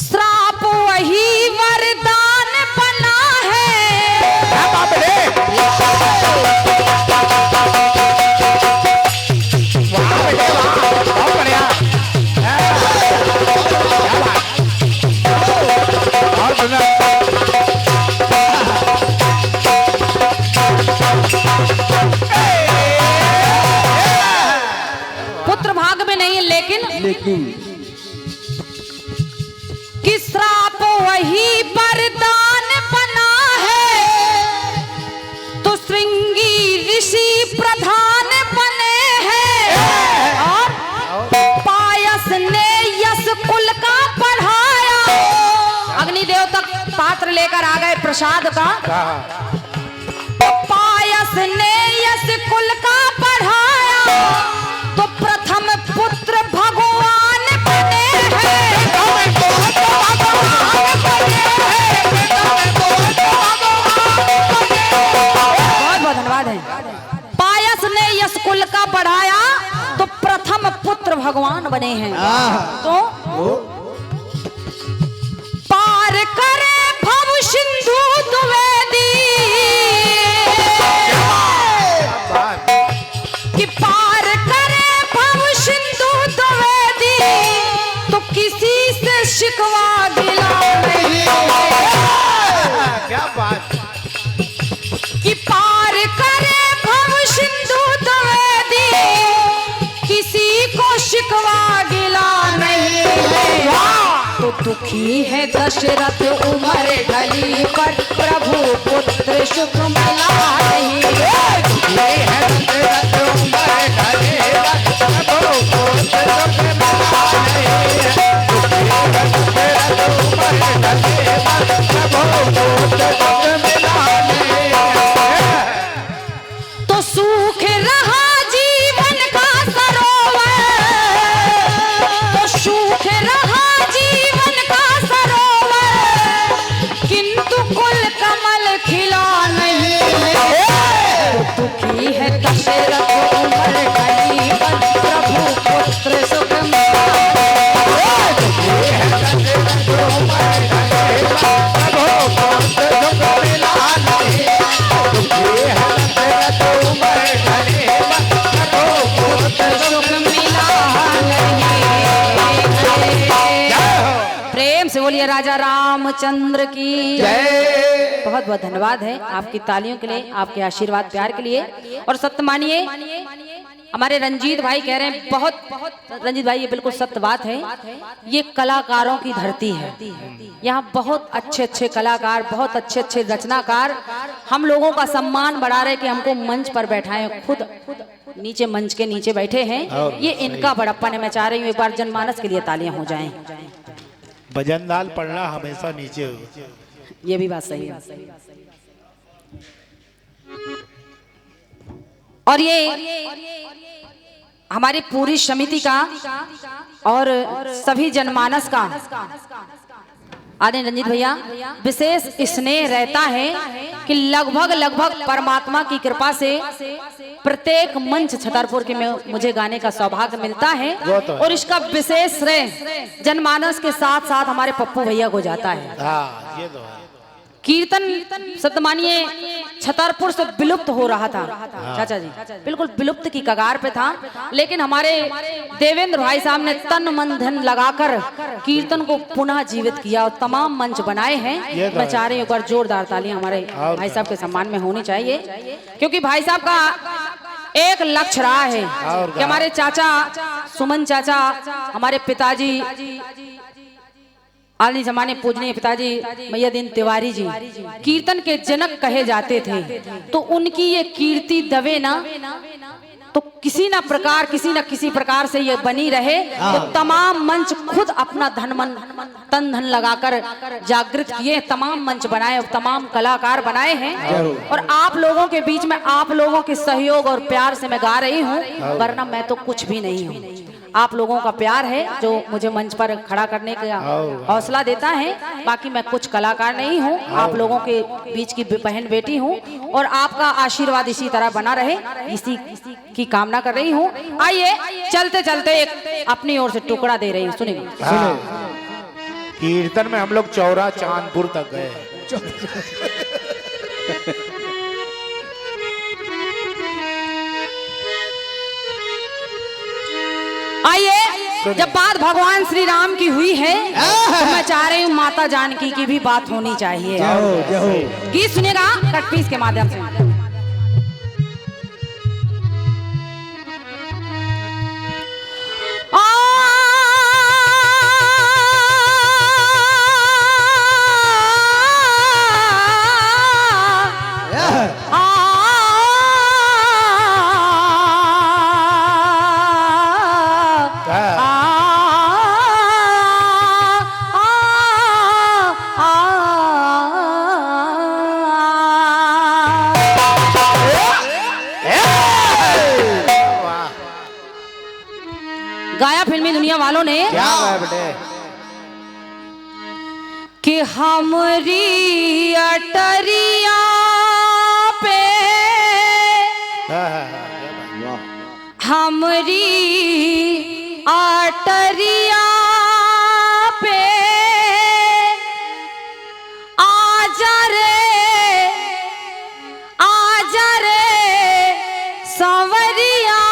श्राप वही वरदान बना है। पुत्र भाग में नहीं है, लेकिन कि श्राप वही वरदान बना है। तो श्रृंगी ऋषि प्रधान बने हैं और पायस ने यश कुल का बढ़ाया। अग्निदेव तक पात्र लेकर आ गए प्रसाद का। तो पायस ने यश कुल का बढ़ाया। तो प्रथम पुत्र भगवान बने हैं। बहुत बहुत धन्यवाद है। पायस ने यश कुल का बढ़ाया तो प्रथम पुत्र भगवान बने हैं। तो पार करे भव सिंधु द्विवेदी, कि पार करे भव सिंधु द्विवेदी, तो किसी से शिकवा गिला नहीं। क्या बात, कि पार करे भव सिंधु द्विवेदी, किसी को शिकवा गिला नहीं है। तो दुखी है दशरथ उमर ढली पर, प्रभु पुत्र सुख मिला नहीं है। दुखी है दशरथ उमर ढली पर, प्रभु पुत्र सुख मिला नहीं है। दुखी है दशरथ उमर ढली पर, प्रभु पुत्र सुख मिला नहीं है। तो सूख रहा जीवन का सरोवर, तो सूख रहा जीवन का सरोवर, किंतु कुल कमल खिला नहीं है। तो दुखी है दशरथ उमर ढली पर, प्रभु पुत्र सुख मिला नहीं है। दुखी है दशरथ उमर ढली पर, प्रभु पुत्र सुख मिला नहीं है। दुखी है दशरथ उमर ढली पर, प्रभु पुत्र सुख मिला नहीं है। प्रेम से बोलिए राजा रामचंद्र की जय। बहुत बहुत धन्यवाद है आपकी तालियों के लिए, आपके आशीर्वाद प्यार के लिए। और सत्य मानिए, हमारे रंजीत भाई कह रहे हैं, बहुत रंजीत भाई ये बिल्कुल सत्य बात है। ये कलाकारों की धरती है। यहाँ बहुत अच्छे अच्छे कलाकार, बहुत अच्छे अच्छे रचनाकार हम लोगों का सम्मान बढ़ा रहे कि हमको मंच पर बैठाएं। खुद नीचे मंच के नीचे बैठे हैं। ये इनका बड़प्पन है। मैं चाह रही हूँ एक बार जनमानस के लिए तालियां हो जाएं। भजन दाल पढ़ना हमेशा नीचे हो। ये भी बात सही है। और ये हमारी पूरी समिति का और सभी जनमानस का आदरणीय रंजीत भैया विशेष स्नेह रहता है कि लगभग परमात्मा की कृपा से प्रत्येक मंच छतरपुर के में मुझे गाने का सौभाग्य मिलता है और इसका विशेष श्रेय जनमानस के साथ साथ हमारे पप्पू भैया को जाता है। हाँ ये तो है। कीर्तन सतमानिए छतरपुर से विलुप्त हो रहा था चाचा जी, बिल्कुल विलुप्त की कगार पे था, लेकिन हमारे देवेंद्र भाई साहब ने तन मन धन लगाकर कीर्तन को पुनः जीवित किया और तमाम मंच बनाए हैं। मैं चाह रही हूँ एक बार जोरदार तालियां हमारे भाई साहब के सम्मान में होनी चाहिए, क्योंकि भाई साहब का एक लक्ष्य रहा है कि हमारे चाचा सुमन चाचा, हमारे पिताजी आदि जमाने पूजनीय पिताजी मैयादीन तिवारी जी कीर्तन के जनक कहे जाते थे, तो उनकी ये कीर्ति दबे ना तो किसी न किसी प्रकार से ये बनी रहे। तो तमाम मंच खुद अपना तन धन लगाकर जागृत किए, तमाम मंच बनाए, तमाम कलाकार बनाए हैं और आप लोगों के बीच में आप लोगों के सहयोग और प्यार से मैं गा रही हूँ, वरना मैं तो कुछ भी नहीं हूँ। आप लोगों का प्यार है जो मुझे मंच पर खड़ा करने का हौसला देता है, बाकी मैं कुछ कलाकार नहीं हूँ, आप लोगों के बीच की बहन बेटी हूँ और आपका आशीर्वाद इसी तरह बना रहे, इसी की कामना कर रही हूँ। आइए चलते चलते एक अपनी ओर से टुकड़ा दे रही हूँ, सुनिए। कीर्तन में हम लोग चौरा चांदपुर तक गए। आइए, जब बात भगवान श्री राम की हुई है तो मैं चाह रही हूँ माता जानकी की भी बात होनी चाहिए। गीत सुनेगा कटपीस के माध्यम से। गाया फिल्मी दुनिया वालों ने क्या गाया बेटे? कि हमरी अटरिया पे हमरी अटरिया पे आजा रे संवरिया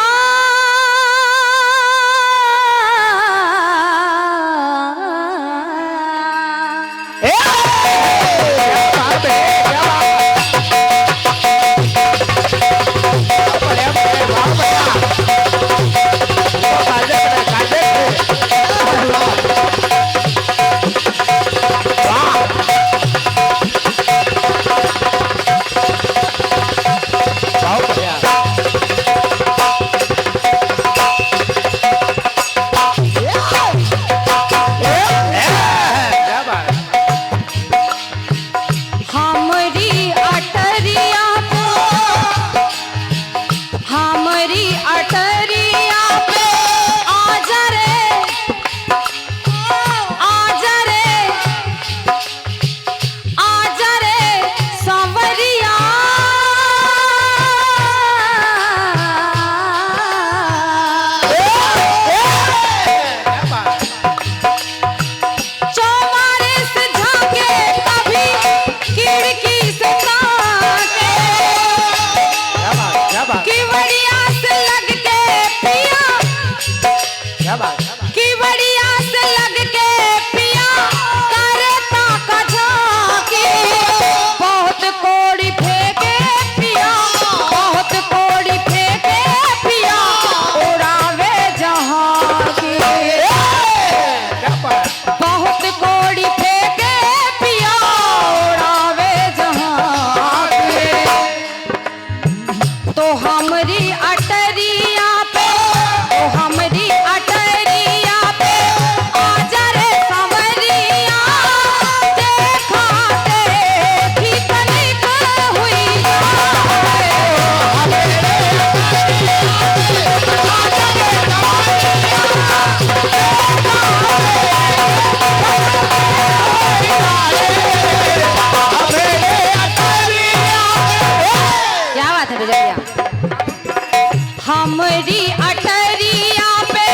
हमरी अटरिया पे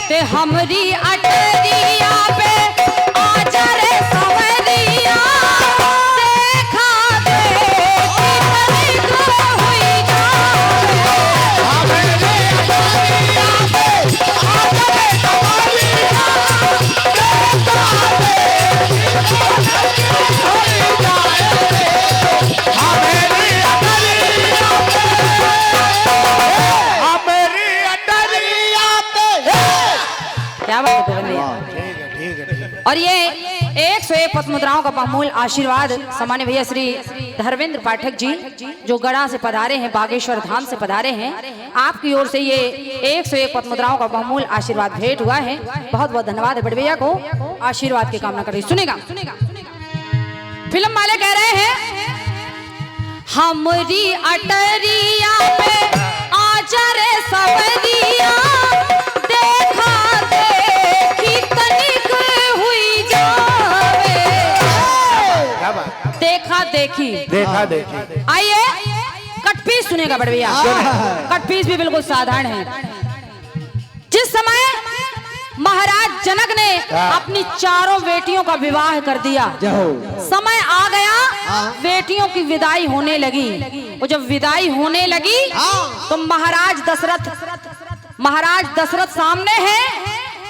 ते हमरी अटरिया पे आजा रे सवरिया देखा दे कितनी हुई जावे हमेरी अटरिया पे आजा रे सवरिया देखा दे हुई जाए हमेरी अटरिया पे क्या बात है गोविंद भैया। ठीक है और ये 101 पद्म मुद्राओं का बहुमूल्य आशीर्वाद सामान्य भैया श्री धर्मेंद्र पाठक जी जो गढ़ा से पधारे हैं, बागेश्वर धाम से पधारे हैं, आपकी ओर से ये 101 पद्म मुद्राओं का बहुमूल्य आशीर्वाद भेंट हुआ है। बहुत बहुत धन्यवाद है बड़े भैया को, आशीर्वाद की कामना करें। सुनेगा फिल्म वाले कह रहे हैं हमरी अटरिया पे आजा रे सवरिया देखा दे कितनी हुई जावे क्या बात देखा देखी देखा देखी आइए कट पीस सुनेगा बड़े भैया। कट पीस भी बिल्कुल साधारण है। जिस समय महाराज जनक ने अपनी चारों बेटियों का विवाह कर दिया, समय आ गया बेटियों की विदाई होने लगी। वो जब विदाई होने लगी तो महाराज दशरथ सामने हैं,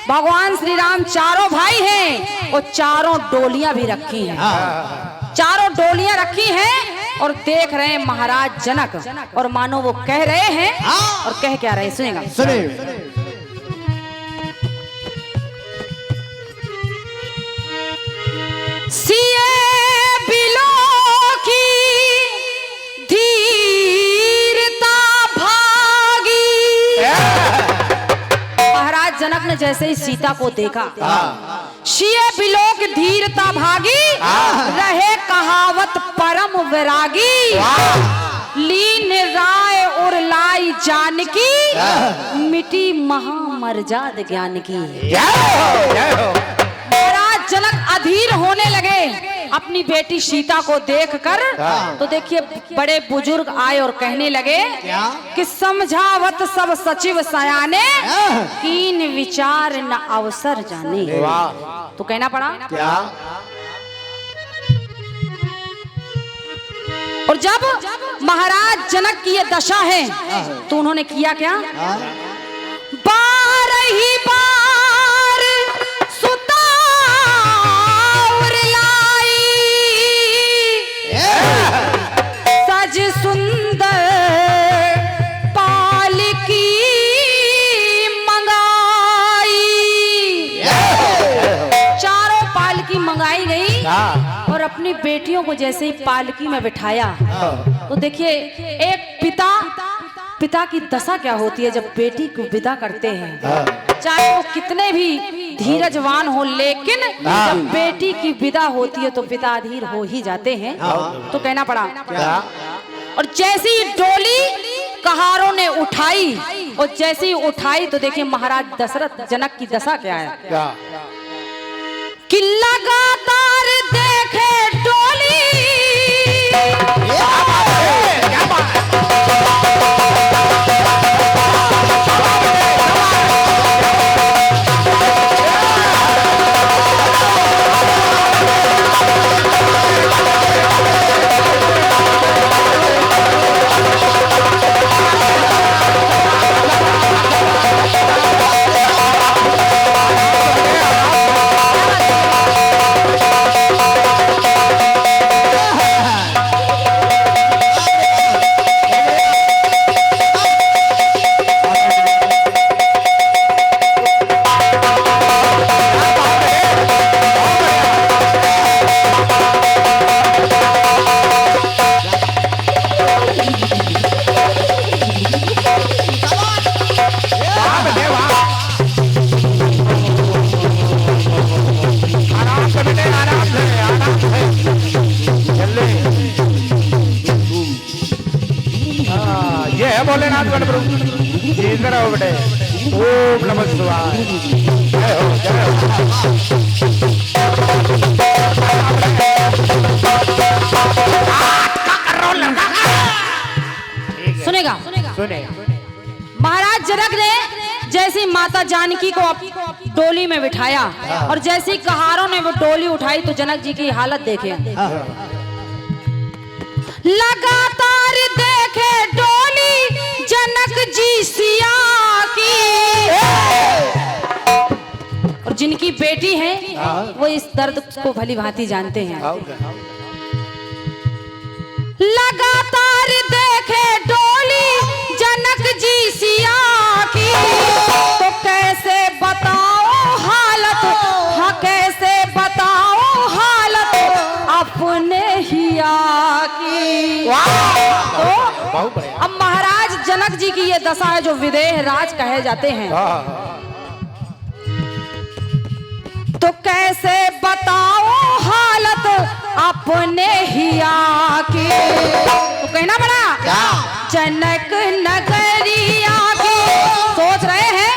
भगवान श्री राम चारों भाई हैं और चारों डोलियां भी रखी हैं। चारों डोलियां रखी हैं और देख रहे हैं महाराज जनक, और मानो वो कह रहे हैं और कह क्या रहे सुनेगा। सिए बिलों की धीरता भागी। महाराज जनक ने जैसे ही सीता को देखा, सिए बिलों की धीरता भागी, रहे कहावत परम वैरागी, लीन राय और लाई जानकी, मिटी महामर्याद ज्ञान की। महाराज जनक अधीर होने लगे अपनी बेटी सीता को देखकर। तो देखिए बड़े बुजुर्ग आए और कहने लगे कि समझावत सब सचिव सयाने, कीन विचार न अवसर जाने। तो कहना पड़ा क्या और जब महाराज जनक की ये दशा है तो उन्होंने किया क्या, बार ही बार सुताउर लाई, सज सुंदर पालकी मंगाई। चारों पालकी मंगाई गई और अपनी बेटियों को जैसे ही पालकी में बिठाया तो देखिए एक पिता की दशा क्या होती है जब बेटी को विदा करते हैं। चाहे वो कितने भी धीरजवान हो, लेकिन जब बेटी की विदा होती है तो पिता अधीर हो ही जाते हैं। तो कहना पड़ा और जैसी डोली कहारों ने उठाई और जैसी उठाई तो देखिए महाराज दशरथ जनक की दशा क्या है कि लगातार देखे डोली, भोलेनाथ गणप्रभु इधर आओ बेटे। ओम नमः शिवाय। जय हो जय हो। सुनेगा सुने महाराज जैसी माता जानकी को डोली में बिठाया और जैसी कहारों ने वो डोली उठाई तो जनक जी की हालत देखे। लगातार देखे डोली जनक जी सिया की, और जिनकी बेटी है वो इस दर्द को भली भांति जानते हैं। लगातार देखे डोली जनक जी सिया की, तो कैसे बताओ हालत, हाँ कैसे बताओ हालत अपने हिया की। तो अब महाराज जनक जी की ये दशा है जो विदेह राज कहे जाते हैं। तो कैसे बताओ हालत अपने हिया की, तो कहना पड़ा जनक नगरिया की, सोच रहे हैं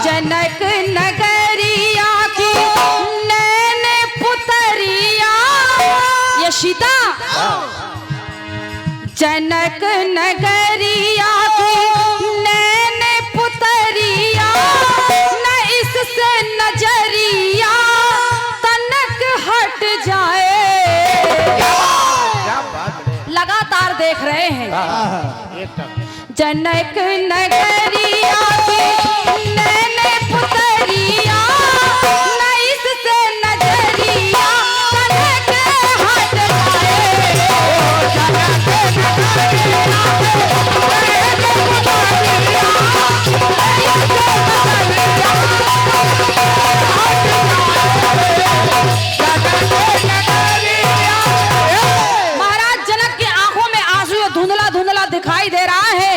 जनक नगरिया की नैन पुतरिया यशिता, जनक नगरिया की नैन पुतरिया न इससे नजरिया तनक हट जाए। लगातार देख रहे हैं जनक नगरिया की नैन पुतरिया न इससे नजरिया तनक हट जाए। महाराज जनक की आंखों में आंसू धुंधला धुंधला दिखाई दे रहा है,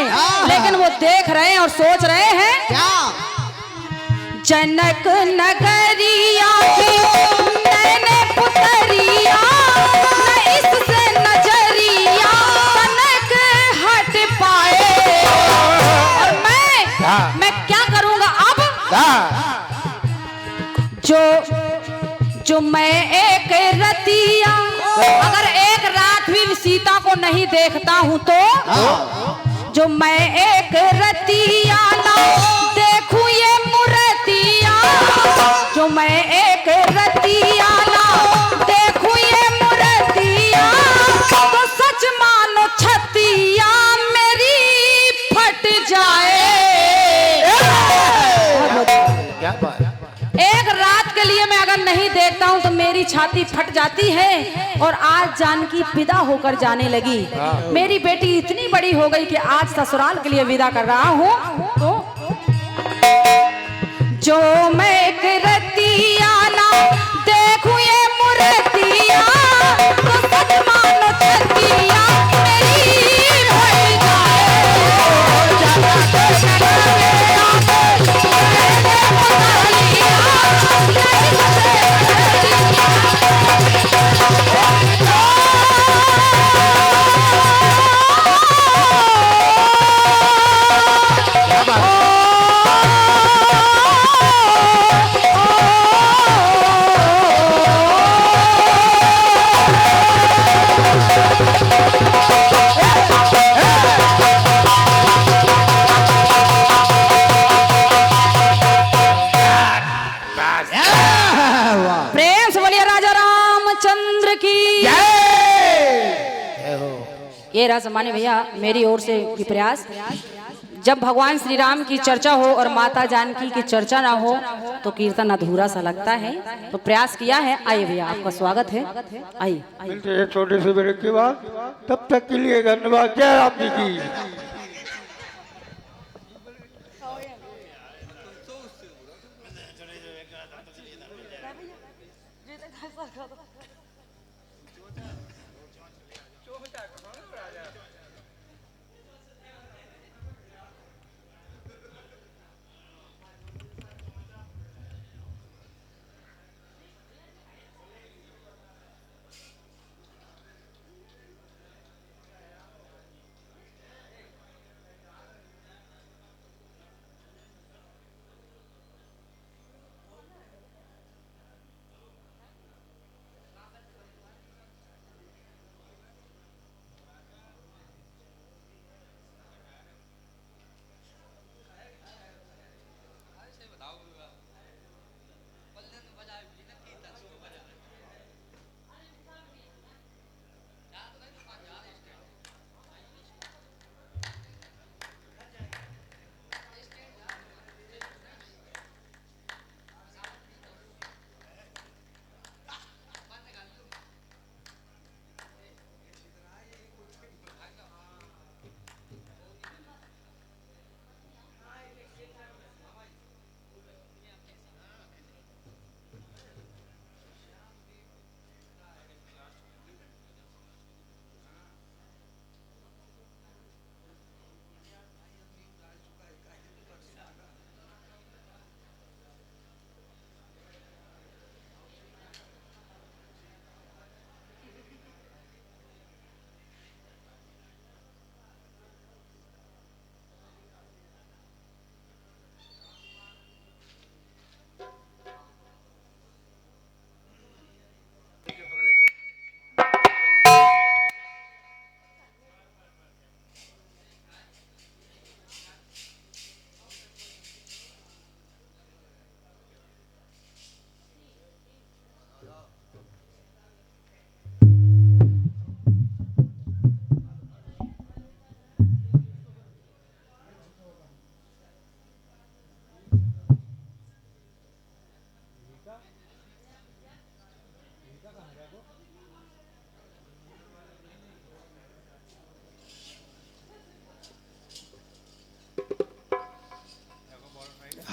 लेकिन वो देख रहे हैं और सोच रहे हैं जनक नगरिया की नैने पुतरिया न इससे नजरिया तनक हट पाए। और मैं क्या करूंगा अब, जो मैं एक रतिया अगर एक रात भी सीता को नहीं देखता हूं तो, जो मैं एक रतिया ना देखूं ये मूर्तिया, जो मैं एक रतिया ना देखूं ये मूर्तिया, तो सच मानो छतिया मेरी फट जाए। एक रात के लिए मैं अगर नहीं देखता हूं तो मेरी छाती फट जाती है। और आज जानकी विदा होकर जाने लगी, मेरी बेटी इतनी बड़ी हो गई कि आज ससुराल के लिए विदा कर रहा हूं। तो जो मैं एक रतिया ना देखूं ये मूर्तिया, तो सच मानो छतिया मेरी फट जाए। प्रेम से बोलिए राजा रामचंद्र की ये रहा सम्मानित भैया मेरी ओर से की प्रयास। जब भगवान श्री राम की चर्चा हो और माता जानकी की चर्चा ना हो तो कीर्तन अधूरा सा लगता है, तो प्रयास किया है। आइए भैया आपका स्वागत है, आइए। मिलते हैं छोटे से ब्रेक के बाद, तब तक के लिए धन्यवाद। जय राम जी की।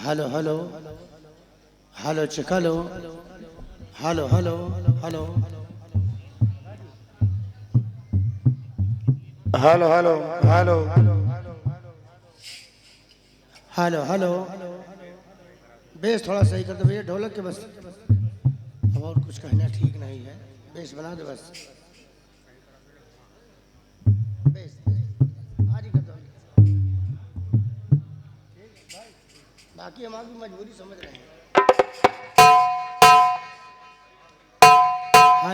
Hello hello hello check hello hello hello hello hello hello hello hello hello bass थोड़ा सही कर दो भैया ढोलक के बस अब और कुछ कहना ठीक नहीं है बेस बना दो बस बेस आज ही कर दो बाकी हम आपकी मजबूरी समझ रहे हैं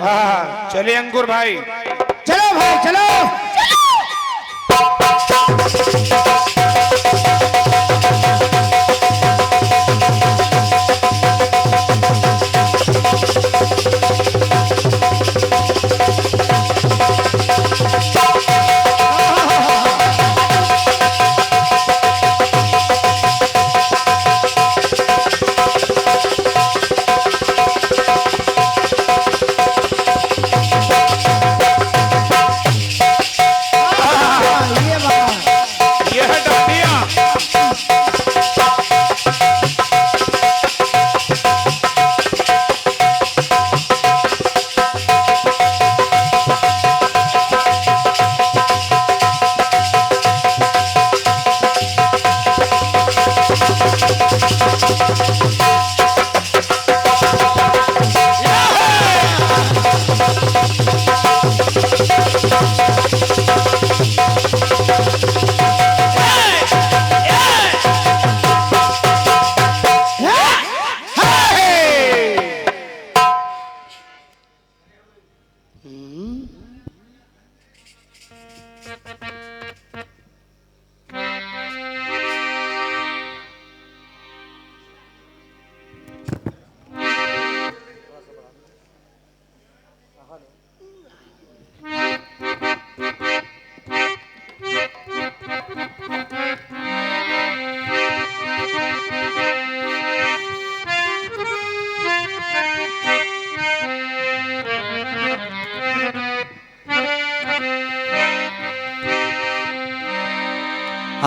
हाँ चलिए अंकुर भाई। चलो भाई चलो यह डांडिया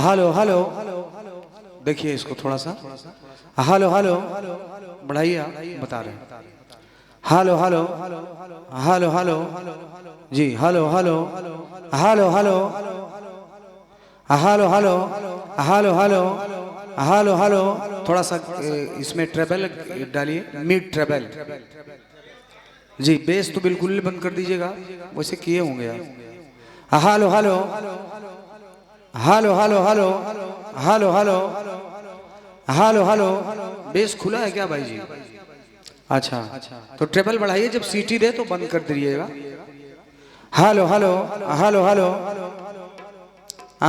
हेलो हेलो देखिए इसको थोड़ा सा हेलो हेलो बढ़ाइए आप बता रहे हैं हेलो हेलो हेलो हेलो जी hello hello hello hello hello hello hello hello hello hello थोड़ा सा इसमें ट्रेबल डालिए मिड ट्रेबल जी बेस तो बिल्कुल ही बंद कर दीजिएगा वैसे किए होंगे आप hello hello hello hello hello hello hello hello hello base खुला है क्या भाई जी? अच्छा तो ट्रेबल बढ़ाइए जब सीटी दे तो बंद कर दीजिएगा। Hello hello hello hello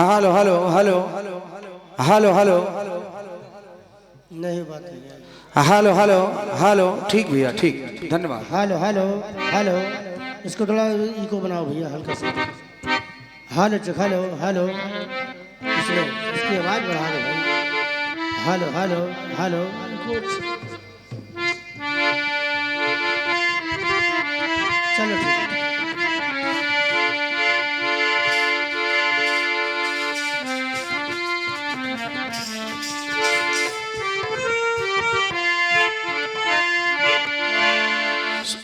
hello hello hello hello hello नहीं बात है हेलो हेलो हेलो ठीक भैया ठीक धन्यवाद। हेलो हेलो हेलो इसको थोड़ा इको बनाओ भैया हल्का सा हेलो चेक हेलो हेलो इसमें इसकी आवाज़ बढ़ा दो भाई हेलो हेलो हेलो चलो ठीक है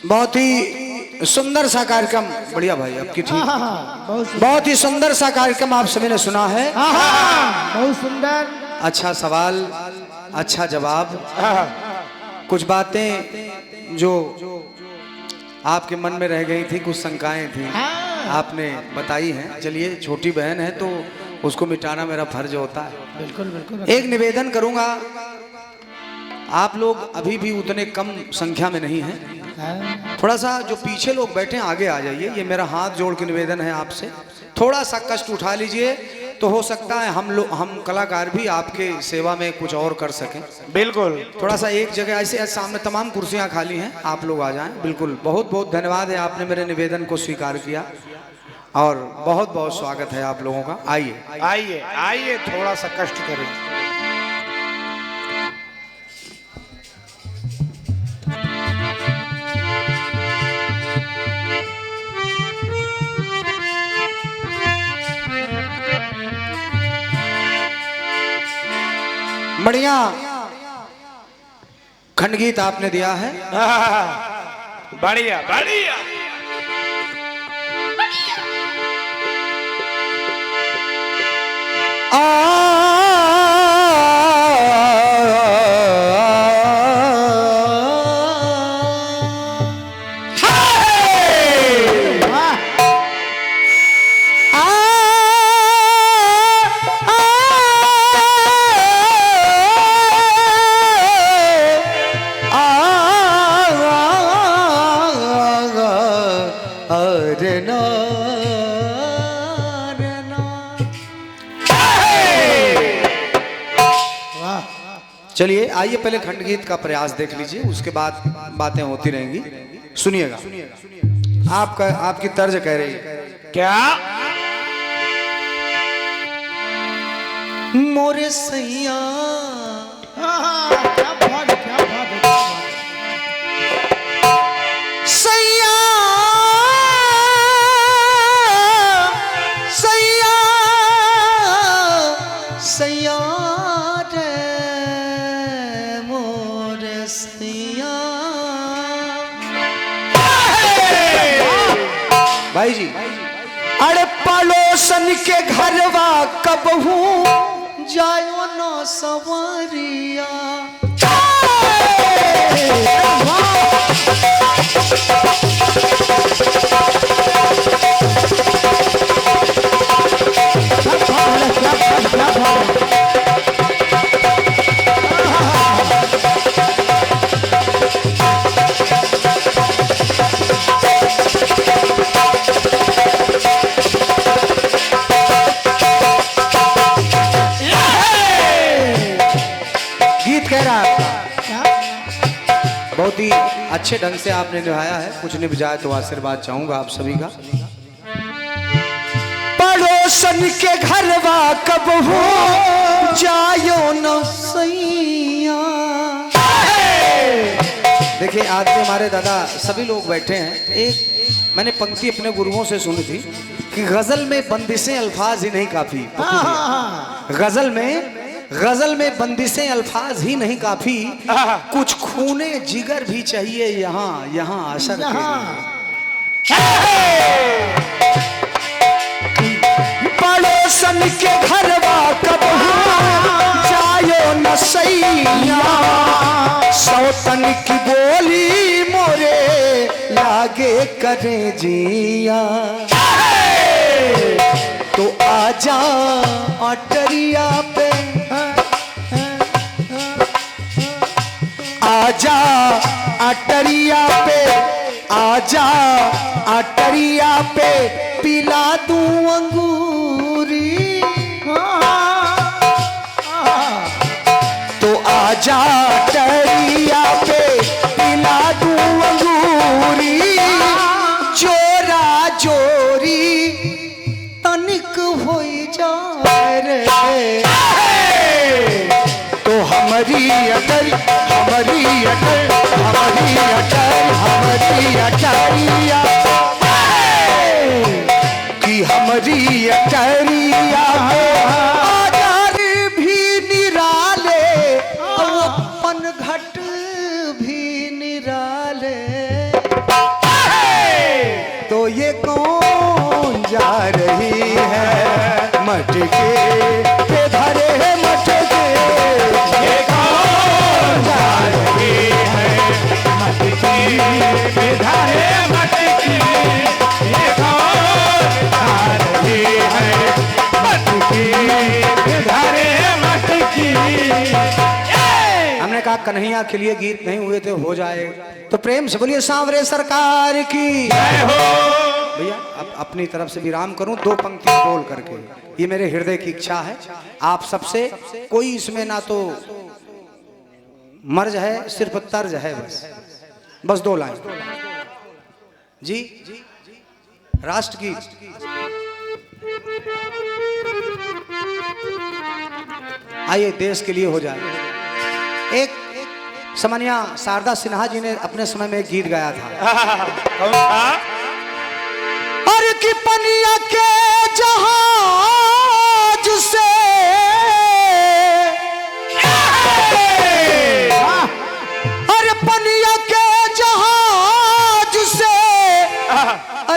बहुत ही सुंदर सा कार्यक्रम बढ़िया भाई आपकी ठीक बहुत बहुत ही सुंदर सा कार्यक्रम आप सभी ने सुना है। बहुत सुंदर अच्छा सवाल अच्छा जवाब कुछ बातें जो आपके मन में रह गई थी कुछ शंकाएं थी आपने बताई हैं। चलिए छोटी बहन है तो उसको मिटाना मेरा फर्ज होता है। बिल्कुल बिल्कुल एक निवेदन करूंगा आप लोग अभी भी उतने कम संख्या में नहीं हैं थोड़ा सा जो पीछे लोग बैठे हैं आगे आ जाइए। ये मेरा हाथ जोड़ के निवेदन है आपसे थोड़ा सा कष्ट उठा लीजिए तो हो सकता है हम कलाकार भी आपके सेवा में कुछ और कर सकें। बिल्कुल थोड़ा सा एक जगह ऐसे सामने तमाम कुर्सियां खाली हैं आप लोग आ जाएं। बिल्कुल बहुत बहुत धन्यवाद है आपने मेरे निवेदन को स्वीकार किया और बहुत बहुत स्वागत है आप लोगों का। आइए आइए आइए थोड़ा सा कष्ट करें। बढ़िया खंडगीत आपने दिया है। बढ़िया बढ़िया। चलिए आइए पहले खंड गीत का प्रयास देख लीजिए, उसके बाद बातें होती रहेंगी। सुनिएगा, आपका आपकी तर्ज कह रही है क्या? मोरे सैया क्या बात है, क्या बात है, क्या बात है। सैया सैया सैया रे मोरे सैया। भाई जी, अरे पड़ोसन के घरवा कबहू जायो न सवरिया। बहुत ही अच्छे ढंग से आपने निभाया है, कुछ नहीं बजाए तो आशीर्वाद चाहूंगा आप सभी का। पड़ोसन के घरवा कब हो जायो न सैया। देखिए आज भी हमारे दादा सभी लोग बैठे हैं। एक मैंने पंक्ति अपने गुरुओं से सुनी थी कि गजल में बंदिशें अल्फाज ही नहीं काफी। गजल में बंदिशें अल्फाज ही नहीं काफी, कुछ खूने जिगर भी चाहिए यहाँ यहाँ असर के लिए। पड़ोसन के घरवा कब जायो न सैया, सौतन की बोली मोरे लागे करे जिया। तो आजा अटरिया पे, आजा अटरिया पे, आजा अटरिया पे पिला दूं अंगूरी। तो आजा अटरिया पे पिला दूं अंगूरी। जोरा जोरी तनिक होई जाए रे, तो हमारी अटल हमारी अटल हमारी अटल हमारी अटरिया कि हमारी अटरिया आधार भी निराले, अपन घट भी निराले। तो ये कौन जा रही है मटके पे धरे मटके, ये कौन जा रही है मटके पे धरे मटके, ये कौन जा रही है मटके पे धरे मटके। हमने कहा कन्हैया के लिए गीत नहीं हुए थे, हो जाए तो प्रेम से बोलिए सांवरे सरकार की जय हो। भैया अब अपनी तरफ से विराम करूं दो पंक्ति बोल करके, ये मेरे हृदय की इच्छा है आप सबसे। कोई इसमें ना तो मर्ज है, सिर्फ तर्ज है, बस दो लाइन जी। राष्ट्रगीत आइए देश के लिए हो जाए। एक समनिया शारदा सिन्हा जी ने अपने समय में एक गीत गाया था। कौन था? और की पनिया के जहाज से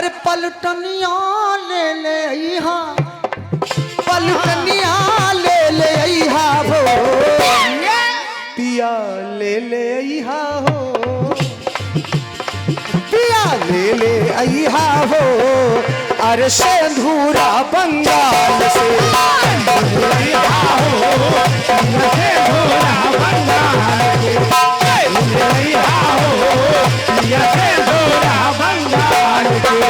अरे पलटनिया ले ले अइहा, पलटनिया ले ले अइहा हो, पिया ले ले अइहा हो, पिया ले ले अइहा हो, अरे सिंदूरा बंगाल से अइहा हो, सिंदूरा बंगाल से अइहा हो, सिंदूरा बंगाल से।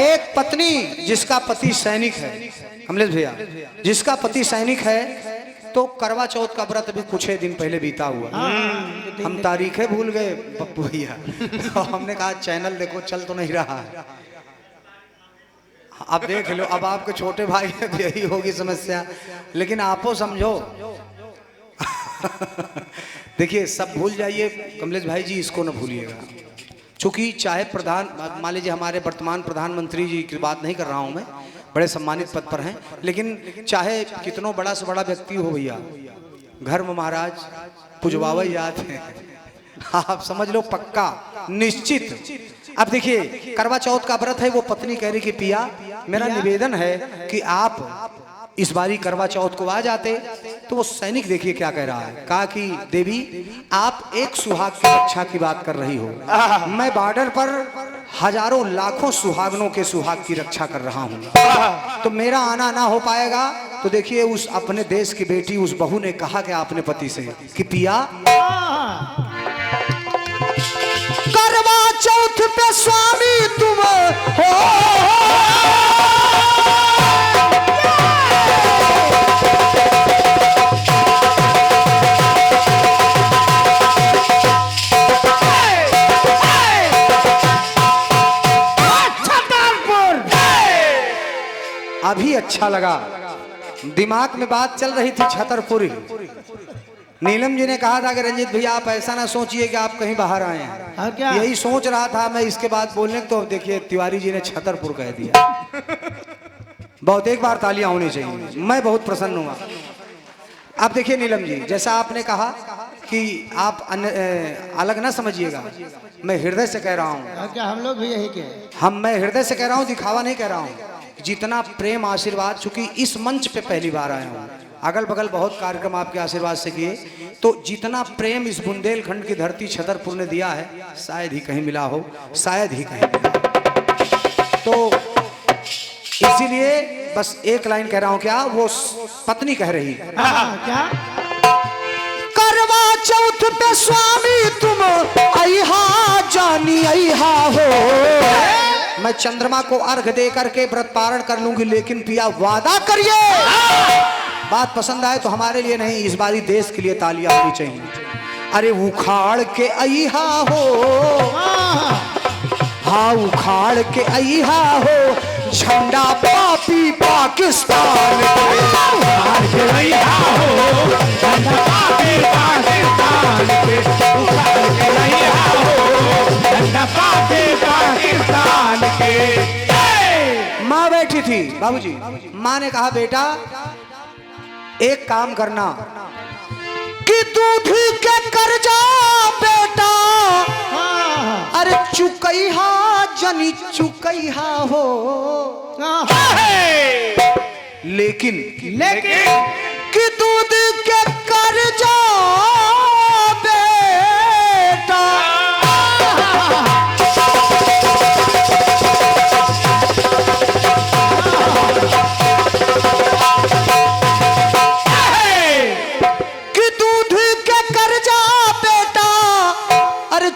एक पत्नी जिसका पति सैनिक है, कमलेश भैया, जिसका पति सैनिक है, तो करवा चौथ का व्रत अभी कुछ ही दिन पहले बीता हुआ। हम तारीखें भूल गए पप्पू भैया। हमने कहा चैनल देखो चल तो नहीं रहा है, अब देख लो। अब आपके छोटे भाई भी यही होगी समस्या, लेकिन आपो समझो। देखिए सब भूल जाइए कमलेश भाई जी, इसको न भूलिएगा। चूंकि चाहे प्रधान, मान लीजिए हमारे वर्तमान प्रधानमंत्री जी की बात नहीं कर रहा हूं मैं, बड़े सम्मानित पद पर हैं, लेकिन चाहे कितनो बड़ा से बड़ा व्यक्ति हो भैया, घर में महाराज पुजवावा याद है, आप समझ लो पक्का निश्चित। अब देखिए करवा चौथ का व्रत है, वो पत्नी कह रही कि पिया मेरा निवेदन है कि आप इस बारी करवा चौथ को आ जाते। तो वो सैनिक देखिए क्या कह रहा है, कहा कि देवी आप एक सुहाग की रक्षा की बात कर रही हो, मैं बॉर्डर पर हजारों लाखों सुहागनों के सुहाग की रक्षा कर रहा हूँ, तो मेरा आना ना हो पाएगा। तो देखिए उस अपने देश की बेटी उस बहू ने कहा कि अपने पति से कि पिया करवा चौथ पे स्वामी तुम हो, अभी अच्छा लगा, दिमाग में बात चल रही थी छतरपुर। नीलम जी ने कहा था कि रंजीत भैया आप ऐसा ना सोचिए कि आप कहीं बाहर आए हैं, क्या? यही सोच रहा था मैं इसके बाद बोलने, तो देखिए तिवारी जी ने छतरपुर कह दिया। बहुत एक बार तालियां होनी चाहिए, मैं बहुत प्रसन्न हुआ। अब देखिए नीलम जी, जैसा आपने कहा कि आप अलग ना समझिएगा, मैं हृदय से कह रहा हूँ। क्या हम लोग भी यही के? मैं हृदय से कह रहा हूँ, दिखावा नहीं कह रहा हूँ। जितना प्रेम आशीर्वाद, चूंकि इस मंच पे पहली बार आया हूँ, अगल बगल बहुत कार्यक्रम आपके आशीर्वाद से किए, तो जितना प्रेम इस बुंदेलखंड की धरती छतरपुर ने दिया है शायद ही कहीं मिला हो, शायद ही कहीं मिला। तो इसीलिए बस एक लाइन कह रहा हूं, क्या वो पत्नी कह रही क्या? करवा चौथ पे स्वामी तुम अइहा जानी अइहा हो, मैं चंद्रमा को अर्घ दे करके व्रत पारण कर लूंगी, लेकिन पिया वादा करिए, बात पसंद आए तो हमारे लिए नहीं, इस बारी देश के लिए तालियां होनी चाहिए। अरे उखाड़ के अइहा हो, हाँ उखाड़ के अइहा हो, झंडा पापी पाकिस्तान उखाड़ के अइहा हो, झंडा पापी पाकिस्तान उखाड़ के अइहा हो, झंडा पापी पाकिस्तान के। माँ बैठी थी बाबूजी, माँ ने कहा बेटा एक काम करना कि दूध के कर्जा बेटा, अरे चुकैहा जनी चुकैहा हो, लेकिन कि दूध के कर्जा बेटा,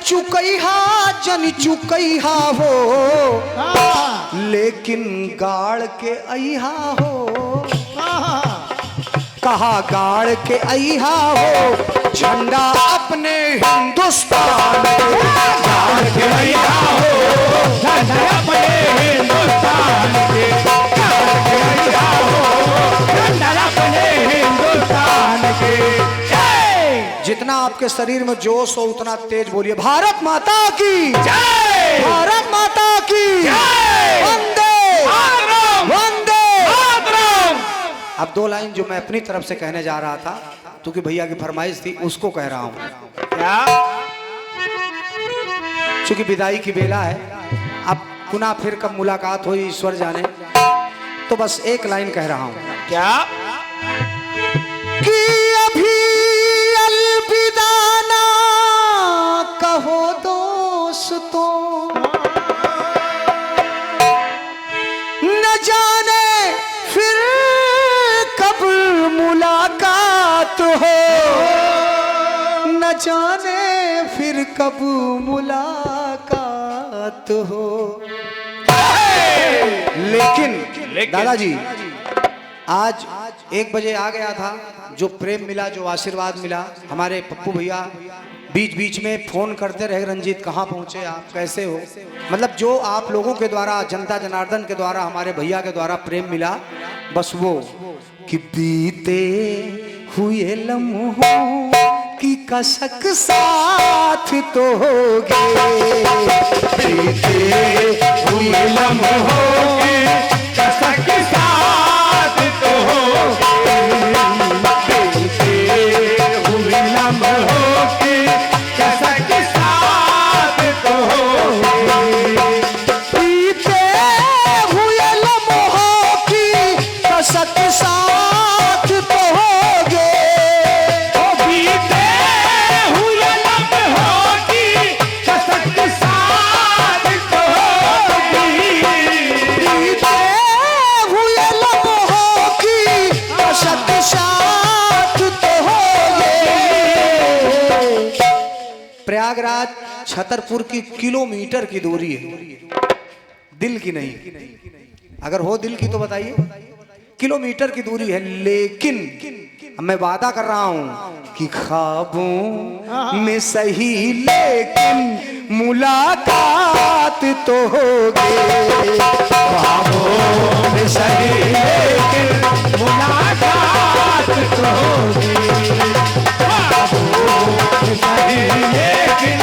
चुकैहा जनी चुकैहा हो, लेकिन गाड़ के अइहा हो, कहा गाड़ के अइहा हो, झंडा अपने हिंदुस्तान गाड़ के अइहा हो, झंडा अपने हिंदुस्तान के गाड़ के अइहा हो, झंडा अपने हिंदुस्तान के। जितना आपके शरीर में जोश हो उतना तेज बोलिए भारत माता की जय, भारत माता की जय, वंदे वंदे मातरम। अब दो लाइन जो मैं अपनी तरफ से कहने जा रहा था, क्योंकि भैया की फरमाइश थी, उसको कह रहा हूं। क्या? चूंकि विदाई की बेला है, अब पुनः फिर कब मुलाकात हुई ईश्वर जाने। तो बस एक लाइन कह रहा हूं क्या? कि अभी अलविदा ना कहो दोस्तों, न जाने फिर कब मुलाकात हो, न जाने फिर कब मुलाकात हो। लेकिन दादाजी आज 1 बजे आ गया था, जो प्रेम मिला, जो आशीर्वाद मिला, हमारे पप्पू भैया बीच बीच में फोन करते रहे, रंजीत कहाँ पहुँचे आप, कैसे हो, मतलब जो आप लोगों के द्वारा, जनता जनार्दन के द्वारा, हमारे भैया के द्वारा प्रेम मिला, बस वो कि बीते हुए लम्हों की कसक साथ तो होगे, बीते हुए लम्हों की कसक साथ तो होगे, बीते हुए लम्हों की कसक साथ तो होगे, बीते हुए लम्हों की कसक साथ तो होगे, बीते हुए लम्हों की कसक साथ तो होगी, बीते हुए लम्हों की कसक साथ तो होगे। प्रयागराज छतरपुर की किलोमीटर की दूरी है, दिल की नहीं, अगर हो दिल की तो बताइए, किलोमीटर की दूरी है। लेकिन मैं वादा कर रहा हूं कि ख्वाबों में सही लेकिन मुलाकात तो होगी, ख्वाबों में सही लेकिन मुलाकात तो होगी, ख्वाबों में सही लेकिन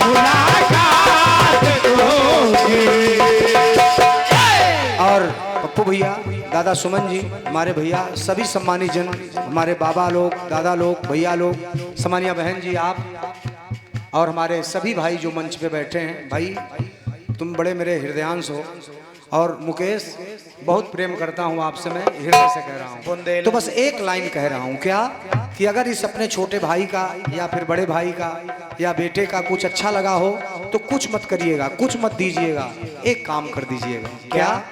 मुलाकात तो होगी। और पप्पू भैया, दादा सुमन जी, हमारे भैया, सभी सम्मानित जन, हमारे बाबा लोग, दादा लोग, भैया लोग, सम्मानिया बहन जी, आप और हमारे सभी भाई जो मंच पे बैठे हैं, भाई तुम बड़े मेरे हृदयांश हो। और मुकेश, बहुत प्रेम करता हूँ आपसे, मैं हृदय से कह रहा हूँ। तो बस एक लाइन कह रहा हूँ, क्या कि अगर इस अपने छोटे भाई का या फिर बड़े भाई का या बेटे का कुछ अच्छा लगा हो तो कुछ मत करिएगा, कुछ मत दीजिएगा, एक काम कर दीजिएगा। क्या?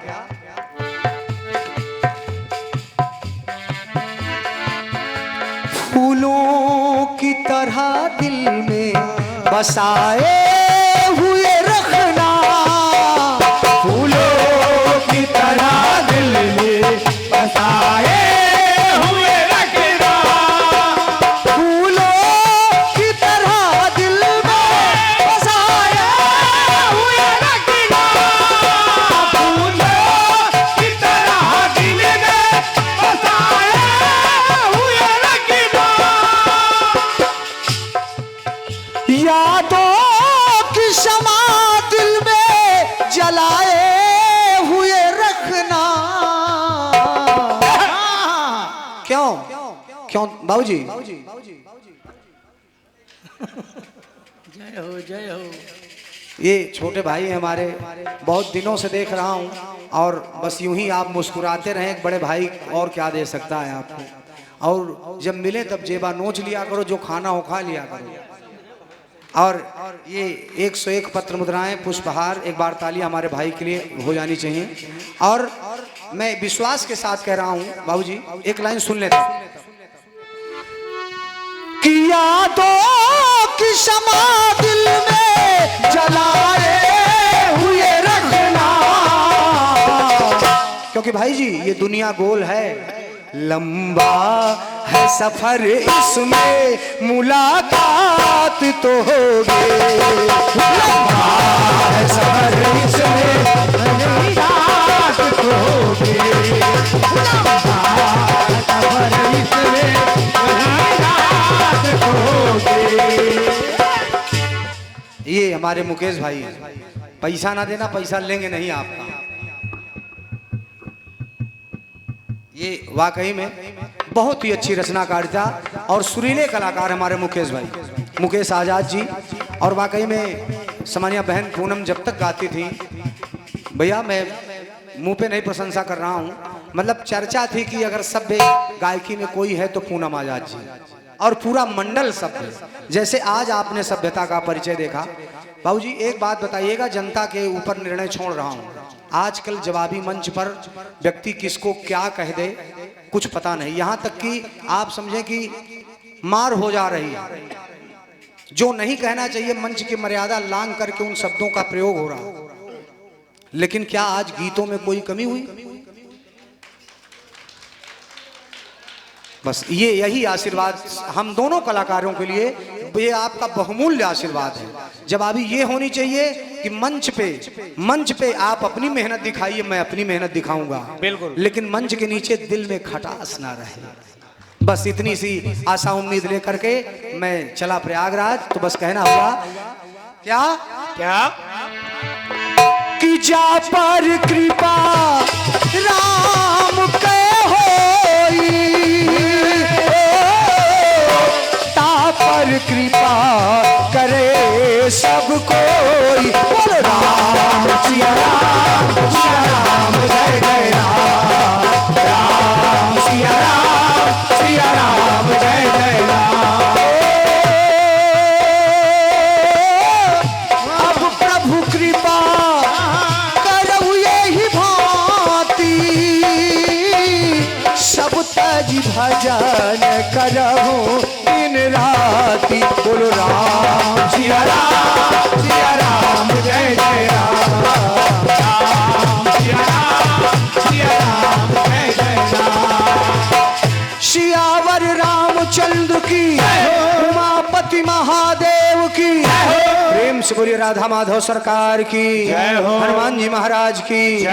फूलों की तरह दिल में बसाए हुए रखना, फूलों की तरह दिल में बसाए हुए रखना, फूलों की तरह दिल में बसाए हुए रखना, फूलों की तरह दिल में बसाए हुए रखना, यादों की शमा दिल में जलाए हुए रखना। क्यों क्यों बाबूजी? जय हो, जय हो। ये छोटे भाई हैं हमारे, बहुत दिनों से देख रहा हूँ, और बस यूं ही आप मुस्कुराते रहें, एक बड़े भाई और क्या दे सकता है आपको। और जब मिले तब जेबा नोच लिया करो, जो खाना हो खा लिया करो। और ये 101 पत्र मुद्राएं, पुष्पहार, एक बार तालियां हमारे भाई के लिए हो जानी चाहिए। और मैं विश्वास के साथ कह रहा हूं बाबूजी, एक लाइन सुन लेते कि यादों की शमा दिल में जलाए हुए रखना, क्योंकि भाई जी ये दुनिया गोल है, लंबा है सफर, इसमें मुलाकात तो होगी, लंबा है सफर, इसमें मुलाकात तो होगी, लंबा है सफर, इसमें मुलाकात तो होगी। ये हमारे मुकेश भाई हैं, पैसा ना देना, पैसा लेंगे नहीं आपका। ये वाकई में बहुत ही अच्छी रचनाकारिता और सुरीले कलाकार हमारे मुकेश भाई, मुकेश आजाद जी। और वाकई में समानिया बहन पूनम जब तक गाती थी भैया मैं मुंह पे नहीं प्रशंसा कर रहा हूँ, मतलब चर्चा थी कि अगर सभ्य गायकी में कोई है तो पूनम आजाद जी, और पूरा मंडल सभ्य। जैसे आज आपने सभ्यता का परिचय देखा। बाबूजी एक बात बताइएगा, जनता के ऊपर निर्णय छोड़ रहा हूँ, आजकल जवाबी मंच पर व्यक्ति किसको क्या कह दे कुछ पता नहीं, यहाँ तक कि आप समझें कि मार हो जा रही है। जो नहीं कहना चाहिए मंच की मर्यादा लांघ करके उन शब्दों का प्रयोग हो रहा। लेकिन क्या आज गीतों में कोई कमी हुई? बस ये यही आशीर्वाद हम दोनों कलाकारों के लिए, ये आपका बहुमूल्य आशीर्वाद है। जब अभी ये होनी चाहिए कि मंच पे आप अपनी मेहनत दिखाइए, मैं अपनी मेहनत दिखाऊंगा, बिल्कुल, लेकिन मंच के नीचे दिल में खटास ना रहे। बस इतनी सी आशा उम्मीद लेकर के मैं चला प्रयागराज। तो बस कहना हुआ क्या क्या कि जा पर कृपा राम के होई, ता पर कृपा करे सब कोई। बोलो राम सिया राम जय जय राम, राम सिया राम जय जय राम। अब प्रभु कृपा करऊ यही भांति, सब तज भजन करहु दिन राति। बोलो राम सिया राम जय जय राम, राम सिया राम जय जय राम। सियावर रामचंद्र की, उमापति महादेव की, प्रेम से बोलिए राधा माधव सरकार की, हनुमान जी महाराज की।